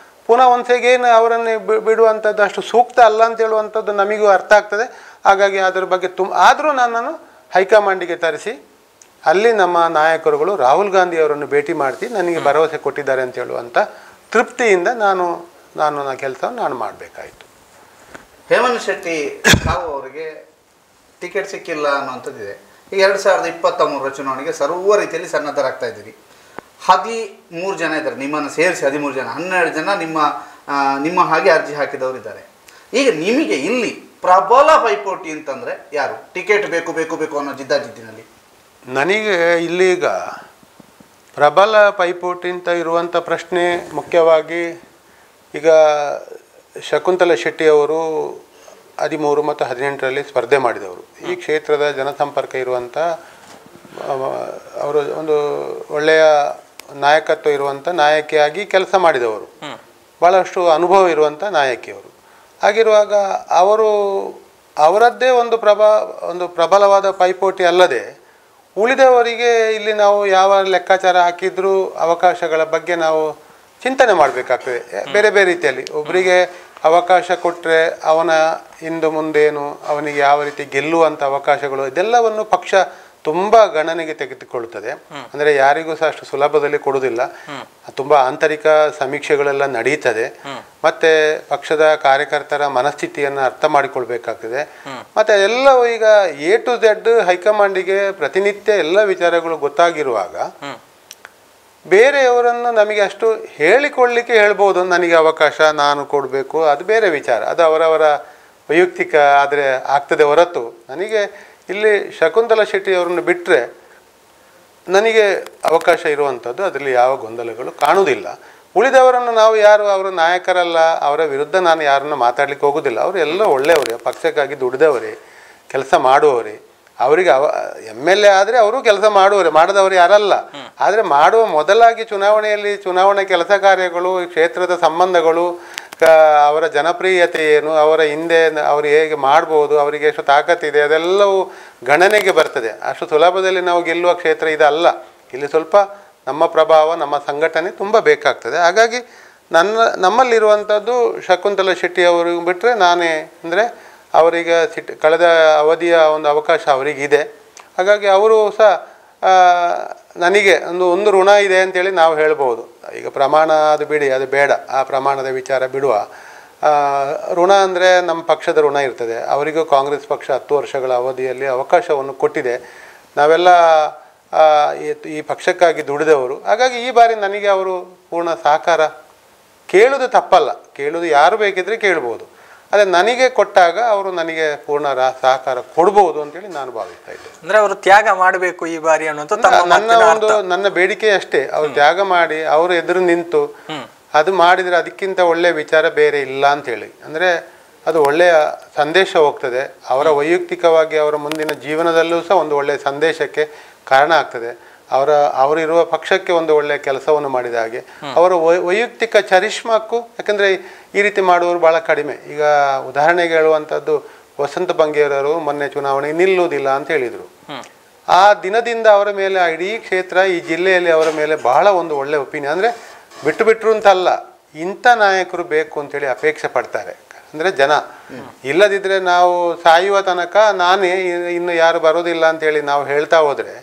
ಪುನಃ ಒಂದ್ಸೇಗೇನು ಅವರನ್ನೇ ಬಿಡುವಂಥದ್ದು ಅಷ್ಟು ಸೂಕ್ತ ಅಲ್ಲ ಅಂತ ಹೇಳುವಂಥದ್ದು ನಮಗೂ ಅರ್ಥ ಆಗ್ತದೆ. ಹಾಗಾಗಿ ಅದರ ಬಗ್ಗೆ ಆದರೂ ನನ್ನನ್ನು ಹೈಕಮಾಂಡಿಗೆ ತರಿಸಿ ಅಲ್ಲಿ ನಮ್ಮ ನಾಯಕರುಗಳು ರಾಹುಲ್ ಗಾಂಧಿ ಅವರನ್ನು ಭೇಟಿ ಮಾಡಿ ನನಗೆ ಭರವಸೆ ಕೊಟ್ಟಿದ್ದಾರೆ ಅಂತ ಹೇಳುವಂಥ ತೃಪ್ತಿಯಿಂದ ನನ್ನ ಕೆಲಸವನ್ನು ನಾನು ಮಾಡಬೇಕಾಯಿತು.
ಹೇಮಂತ್ ಶೆಟ್ಟಿ ತಾವು ಅವರಿಗೆ ಟಿಕೆಟ್ ಸಿಕ್ಕಿಲ್ಲ ಅನ್ನುವಂಥದ್ದಿದೆ. ಈಗ 2023 ಚುನಾವಣೆಗೆ ಸರ್ವ ರೀತಿಯಲ್ಲಿ ಸನ್ನದ್ಧರಾಗ್ತಾ ಇದ್ದೀರಿ. 13 ಜನ ಇದ್ದಾರೆ, ನಿಮ್ಮನ್ನು ಸೇರಿಸಿ 13 ಜನ, 12 ಜನ ನಿಮ್ಮ ಹಾಗೆ ಅರ್ಜಿ ಹಾಕಿದವರು ಇದ್ದಾರೆ. ಈಗ ನಿಮಗೆ ಇಲ್ಲಿ ಪ್ರಬಲ ಪೈಪೋಟಿ ಅಂತಂದರೆ ಯಾರು? ಟಿಕೆಟ್ ಬೇಕು ಬೇಕು ಬೇಕು ಅನ್ನೋ ಜಿದ್ದಾಜಿದ್ದಿನಲ್ಲಿ
ನನಗೆ ಇಲ್ಲೀಗ ಪ್ರಬಲ ಪೈಪೋಟಿ ಅಂತ ಇರುವಂಥ ಪ್ರಶ್ನೆ ಮುಖ್ಯವಾಗಿ ಈಗ ಶಕುಂತಲಾ ಶೆಟ್ಟಿ ಅವರು 13 ಮತ್ತು 18ರಲ್ಲಿ ಸ್ಪರ್ಧೆ ಮಾಡಿದವರು. ಈ ಕ್ಷೇತ್ರದ ಜನಸಂಪರ್ಕ ಇರುವಂಥ ಅವರು ಒಂದು ಒಳ್ಳೆಯ ನಾಯಕತ್ವ ಇರುವಂಥ ನಾಯಕಿಯಾಗಿ ಕೆಲಸ ಮಾಡಿದವರು, ಭಾಳಷ್ಟು ಅನುಭವ ಇರುವಂಥ ನಾಯಕಿಯವರು. ಹಾಗಿರುವಾಗ ಅವರದ್ದೇ ಒಂದು ಪ್ರಬಲವಾದ ಪೈಪೋಟಿ ಅಲ್ಲದೆ ಉಳಿದವರಿಗೆ ಇಲ್ಲಿ ನಾವು ಯಾವ ಲೆಕ್ಕಾಚಾರ ಹಾಕಿದ್ರೂ ಅವಕಾಶಗಳ ಬಗ್ಗೆ ನಾವು ಚಿಂತನೆ ಮಾಡಬೇಕಾಗ್ತದೆ. ಬೇರೆ ಬೇರೆ ರೀತಿಯಲ್ಲಿ ಒಬ್ಬರಿಗೆ ಅವಕಾಶ ಕೊಟ್ಟರೆ ಅವನ ಹಿಂದೆ ಮುಂದೇನು, ಅವನಿಗೆ ಯಾವ ರೀತಿ ಗೆಲ್ಲುವಂಥ ಅವಕಾಶಗಳು, ಇದೆಲ್ಲವನ್ನು ಪಕ್ಷ ತುಂಬ ಗಣನೆಗೆ ತೆಗೆದುಕೊಳ್ಳುತ್ತದೆ. ಅಂದರೆ ಯಾರಿಗೂ ಸಹ ಅಷ್ಟು ಸುಲಭದಲ್ಲಿ ಕೊಡುವುದಿಲ್ಲ. ತುಂಬ ಆಂತರಿಕ ಸಮೀಕ್ಷೆಗಳೆಲ್ಲ ನಡೀತದೆ. ಮತ್ತು ಪಕ್ಷದ ಕಾರ್ಯಕರ್ತರ ಮನಸ್ಥಿತಿಯನ್ನು ಅರ್ಥ ಮಾಡಿಕೊಳ್ಬೇಕಾಗ್ತದೆ. ಮತ್ತು ಎಲ್ಲವೂ ಈಗ A to Z ಹೈಕಮಾಂಡಿಗೆ ಪ್ರತಿನಿತ್ಯ ಎಲ್ಲ ವಿಚಾರಗಳು ಗೊತ್ತಾಗಿರುವಾಗ ಬೇರೆಯವರನ್ನು ನಮಗೆ ಅಷ್ಟು ಹೇಳಿಕೊಳ್ಳಲಿಕ್ಕೆ ಹೇಳ್ಬೋದು. ನನಗೆ ಅವಕಾಶ ನಾನು ಕೊಡಬೇಕು, ಅದು ಬೇರೆ ವಿಚಾರ, ಅದು ಅವರವರ ವೈಯಕ್ತಿಕ ಆದರೆ ಆಗ್ತದೆ ಹೊರತು ನನಗೆ ಇಲ್ಲಿ ಶಕುಂತಲಾ ಶೆಟ್ಟಿ ಅವರನ್ನು ಬಿಟ್ಟರೆ ನನಗೆ ಅವಕಾಶ ಇರುವಂಥದ್ದು ಅದರಲ್ಲಿ ಯಾವ ಗೊಂದಲಗಳು ಕಾಣುವುದಿಲ್ಲ. ಉಳಿದವರನ್ನು ನಾವು ಯಾರು ಅವರ ನಾಯಕರಲ್ಲ, ಅವರ ವಿರುದ್ಧ ನಾನು ಯಾರನ್ನು ಮಾತಾಡಲಿಕ್ಕೆ ಹೋಗೋದಿಲ್ಲ. ಅವರು ಎಲ್ಲ ಒಳ್ಳೆಯವರೇ, ಪಕ್ಷಕ್ಕಾಗಿ ದುಡಿದವರೇ, ಕೆಲಸ ಮಾಡುವವರೇ. ಅವರಿಗೆ MLA ಆದರೆ ಅವರು ಕೆಲಸ ಮಾಡುವವರೇ, ಮಾಡದವರು ಯಾರಲ್ಲ. ಆದರೆ ಮಾಡುವ ಮೊದಲಾಗಿ ಚುನಾವಣೆ ಕೆಲಸ ಕಾರ್ಯಗಳು, ಕ್ಷೇತ್ರದ ಸಂಬಂಧಗಳು, ಅವರ ಜನಪ್ರಿಯತೆ ಏನು, ಅವರ ಹಿಂದೆ ಅವರು ಹೇಗೆ ಮಾಡ್ಬೋದು, ಅವರಿಗೆ ಎಷ್ಟು ತಾಕತ್ತಿದೆ, ಅದೆಲ್ಲವೂ ಗಣನೆಗೆ ಬರ್ತದೆ. ಅಷ್ಟು ಸುಲಭದಲ್ಲಿ ನಾವು ಗೆಲ್ಲುವ ಕ್ಷೇತ್ರ ಇದಲ್ಲ. ಇಲ್ಲಿ ಸ್ವಲ್ಪ ನಮ್ಮ ಪ್ರಭಾವ, ನಮ್ಮ ಸಂಘಟನೆ ತುಂಬ ಬೇಕಾಗ್ತದೆ. ಹಾಗಾಗಿ ನಮ್ಮಲ್ಲಿರುವಂಥದ್ದು ಶಕುಂತಲಾ ಶೆಟ್ಟಿ ಅವರಿಗೆ ಬಿಟ್ಟರೆ ನಾನೇ, ಅಂದರೆ ಅವರಿಗೆ ಕಳೆದ ಅವಧಿಯ ಒಂದು ಅವಕಾಶ ಅವರಿಗಿದೆ. ಹಾಗಾಗಿ ಅವರು ಸಹ ನನಗೆ ಒಂದು ಋಣ ಇದೆ ಅಂತೇಳಿ ನಾವು ಹೇಳ್ಬೋದು. ಈಗ ಪ್ರಮಾಣ ಅದು ಬಿಡಿ, ಅದು ಬೇಡ, ಆ ಪ್ರಮಾಣದ ವಿಚಾರ ಬಿಡುವ. ಋಣ ಅಂದರೆ ನಮ್ಮ ಪಕ್ಷದ ಋಣ ಇರ್ತದೆ. ಅವರಿಗೂ ಕಾಂಗ್ರೆಸ್ ಪಕ್ಷ 10 ವರ್ಷಗಳ ಅವಧಿಯಲ್ಲಿ ಅವಕಾಶವನ್ನು ಕೊಟ್ಟಿದೆ. ನಾವೆಲ್ಲ ಈ ಪಕ್ಷಕ್ಕಾಗಿ ದುಡಿದವರು. ಹಾಗಾಗಿ ಈ ಬಾರಿ ನನಗೆ ಅವರು ಪೂರ್ಣ ಸಹಕಾರ ಕೇಳೋದು ತಪ್ಪಲ್ಲ, ಕೇಳೋದು ಯಾರು ಬೇಕಿದ್ರೆ ಕೇಳ್ಬೋದು. ಅದೇ ನನಗೆ ಕೊಟ್ಟಾಗ ಅವರು ನನಗೆ ಪೂರ್ಣ ಸಹಕಾರ ಕೊಡ್ಬೋದು ಅಂತೇಳಿ ನಾನು ಭಾವಿಸ್ತಾ ಇದ್ದೆ.
ಅಂದ್ರೆ ಅವರು ತ್ಯಾಗ ಮಾಡಬೇಕು ಈ ಬಾರಿ ಅನ್ನೋದು
ನನ್ನ ಬೇಡಿಕೆ ಅಷ್ಟೇ. ಅವರು ತ್ಯಾಗ ಮಾಡಿ ಅವರು ಎದುರು ನಿಂತು ಅದು ಮಾಡಿದರೆ ಅದಕ್ಕಿಂತ ಒಳ್ಳೆಯ ವಿಚಾರ ಬೇರೆ ಇಲ್ಲ ಅಂತೇಳಿ. ಅಂದರೆ ಅದು ಒಳ್ಳೆಯ ಸಂದೇಶ ಹೋಗ್ತದೆ. ಅವರ ವೈಯಕ್ತಿಕವಾಗಿ ಅವರ ಮುಂದಿನ ಜೀವನದಲ್ಲೂ ಸಹ ಒಂದು ಒಳ್ಳೆಯ ಸಂದೇಶಕ್ಕೆ ಕಾರಣ ಆಗ್ತದೆ. ಅವರಿರುವ ಪಕ್ಷಕ್ಕೆ ಒಂದು ಒಳ್ಳೆಯ ಕೆಲಸವನ್ನು ಮಾಡಿದ ಹಾಗೆ ಅವರ ವೈಯಕ್ತಿಕ ಚರಿಷ್ಮಕ್ಕೂ, ಯಾಕಂದರೆ ಈ ರೀತಿ ಮಾಡುವವರು ಭಾಳ ಕಡಿಮೆ. ಈಗ ಉದಾಹರಣೆಗೆ ಹೇಳುವಂಥದ್ದು, ವಸಂತ ಬಂಗೇರವರು ಮೊನ್ನೆ ಚುನಾವಣೆಗೆ ನಿಲ್ಲುವುದಿಲ್ಲ ಅಂತ ಹೇಳಿದರು. ಆ ದಿನದಿಂದ ಅವರ ಮೇಲೆ, ಇಡೀ ಕ್ಷೇತ್ರ, ಈ ಜಿಲ್ಲೆಯಲ್ಲಿ ಅವರ ಮೇಲೆ ಬಹಳ ಒಂದು ಒಳ್ಳೆಯ ಒಪಿನಿಯನ್. ಅಂದರೆ ಬಿಟ್ಟರು ಅಂತಲ್ಲ, ಇಂಥ ನಾಯಕರು ಬೇಕು ಅಂತೇಳಿ ಅಪೇಕ್ಷೆ ಪಡ್ತಾರೆ. ಅಂದರೆ ಜನ ಇಲ್ಲದಿದ್ದರೆ ನಾವು ಸಾಯುವ ತನಕ ನಾನೇ, ಇನ್ನು ಯಾರು ಬರೋದಿಲ್ಲ ಅಂತೇಳಿ ನಾವು ಹೇಳ್ತಾ ಹೋದರೆ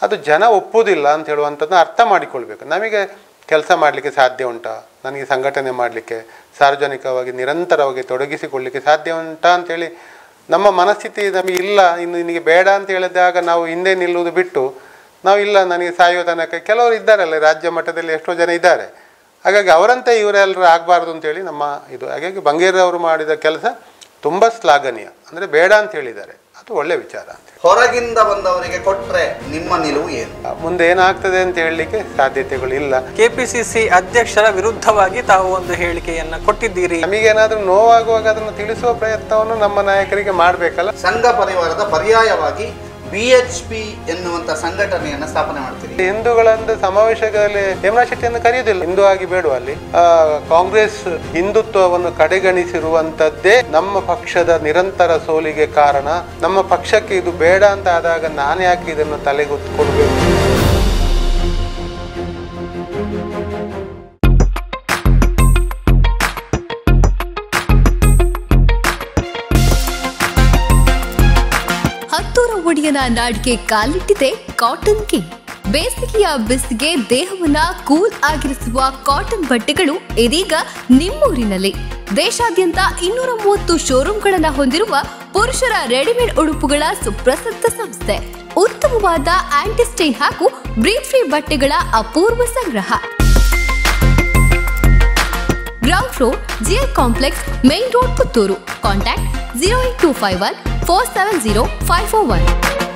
ಅದು ಜನ ಒಪ್ಪುವುದಿಲ್ಲ ಅಂತ ಹೇಳುವಂಥದ್ದನ್ನ ಅರ್ಥ ಮಾಡಿಕೊಳ್ಬೇಕು. ನಮಗೆ ಕೆಲಸ ಮಾಡಲಿಕ್ಕೆ ಸಾಧ್ಯ ಉಂಟಾ, ನನಗೆ ಸಂಘಟನೆ ಮಾಡಲಿಕ್ಕೆ, ಸಾರ್ವಜನಿಕವಾಗಿ ನಿರಂತರವಾಗಿ ತೊಡಗಿಸಿಕೊಳ್ಳಲಿಕ್ಕೆ ಸಾಧ್ಯ ಉಂಟಾ ಅಂಥೇಳಿ ನಮ್ಮ ಮನಸ್ಥಿತಿ ನಮಗೆ ಇಲ್ಲ, ಇನ್ನು ನಿನಗೆ ಬೇಡ ಅಂತ ಹೇಳಿದಾಗ ನಾವು ಹಿಂದೆ ನಿಲ್ಲುವುದು ಬಿಟ್ಟು ನಾವು ಇಲ್ಲ ನನಗೆ ಸಾಯುವ ತನಕ, ಕೆಲವರು ಇದ್ದಾರಲ್ಲ ರಾಜ್ಯ ಮಟ್ಟದಲ್ಲಿ ಎಷ್ಟೋ ಜನ ಇದ್ದಾರೆ. ಹಾಗಾಗಿ ಅವರಂತೆ ಇವರೆಲ್ಲರೂ ಆಗಬಾರ್ದು ಅಂತೇಳಿ ನಮ್ಮ ಇದು. ಹಾಗಾಗಿ ಬಂಗೇರವರು ಮಾಡಿದ ಕೆಲಸ ತುಂಬ ಶ್ಲಾಘನೀಯ. ಅಂದರೆ ಬೇಡ ಅಂತ ಹೇಳಿದ್ದಾರೆ, ಅದು ಒಳ್ಳೆ ವಿಚಾರ ಅಂತ.
ಹೊರಗಿಂದ ಬಂದವರಿಗೆ ಕೊಟ್ಟರೆ ನಿಮ್ಮ ನಿಲುವು ಏನು,
ಮುಂದೆ ಏನಾಗ್ತದೆ ಅಂತ ಹೇಳಲಿಕ್ಕೆ ಸಾಧ್ಯತೆಗಳು ಇಲ್ಲ.
KPCC ಅಧ್ಯಕ್ಷರ ವಿರುದ್ಧವಾಗಿ ತಾವು ಒಂದು ಹೇಳಿಕೆಯನ್ನ ಕೊಟ್ಟಿದ್ದೀರಿ.
ನಮಗೇನಾದ್ರೂ ನೋವಾಗುವಾಗ ಅದನ್ನು ತಿಳಿಸುವ ಪ್ರಯತ್ನವನ್ನು ನಮ್ಮ ನಾಯಕರಿಗೆ ಮಾಡಬೇಕಲ್ಲ.
ಸಂಘ ಪರಿವಾರದ ಪರ್ಯಾಯವಾಗಿ BHP ಎನ್ನುವಂತ ಸಂಘಟನೆಯನ್ನ ಸ್ಥಾಪನೆ ಮಾಡ್ತೀರಿ.
ಹಿಂದೂಗಳಂದು ಸಮಾವೇಶಗಳಲ್ಲಿ ಹೇಮರಾಜ್ ಶೆಟ್ಟಿಯನ್ನು ಕರೆಯುವುದಿಲ್ಲ, ಹಿಂದೂ ಆಗಿ ಬೇಡ. ಅಲ್ಲಿ ಕಾಂಗ್ರೆಸ್ ಹಿಂದುತ್ವವನ್ನು ಕಡೆಗಣಿಸಿರುವಂತದ್ದೇ ನಮ್ಮ ಪಕ್ಷದ ನಿರಂತರ ಸೋಲಿಗೆ ಕಾರಣ. ನಮ್ಮ ಪಕ್ಷಕ್ಕೆ ಇದು ಬೇಡ ಅಂತ ಆದಾಗ ನಾನು ಯಾಕೆ ಇದನ್ನು ತಲೆಗೊತ್ತುಕೊಳ್ಬೇಕು?
ನಾಡಿಗೆ ಕಾಲಿಟ್ಟಿದೆ ಕಾಟನ್ ಕಿಂಗ್. ಬೇಸಿಗೆಯ ಬಿಸಿಗೆ ದೇಹವನ್ನ ಕೂಲ್ ಆಗಿರಿಸುವ ಕಾಟನ್ ಬಟ್ಟೆಗಳು ಇದೀಗ ನಿಮ್ಮೂರಿನಲ್ಲಿ. ದೇಶಾದ್ಯಂತ 230 ಶೋರೂಮ್ಗಳನ್ನು ಹೊಂದಿರುವ ಪುರುಷರ ರೆಡಿಮೇಡ್ ಉಡುಪುಗಳ ಸುಪ್ರಸಿದ್ಧ ಸಂಸ್ಥೆ. ಉತ್ತಮವಾದ ಆಂಟಿಸ್ಟೈನ್ ಹಾಗೂ ಬ್ರೀತ್ ಫ್ರೀ ಬಟ್ಟೆಗಳ ಅಪೂರ್ವ ಸಂಗ್ರಹ. Ground floor, GL complex, main road, Puttur. Contact 08251 470 541.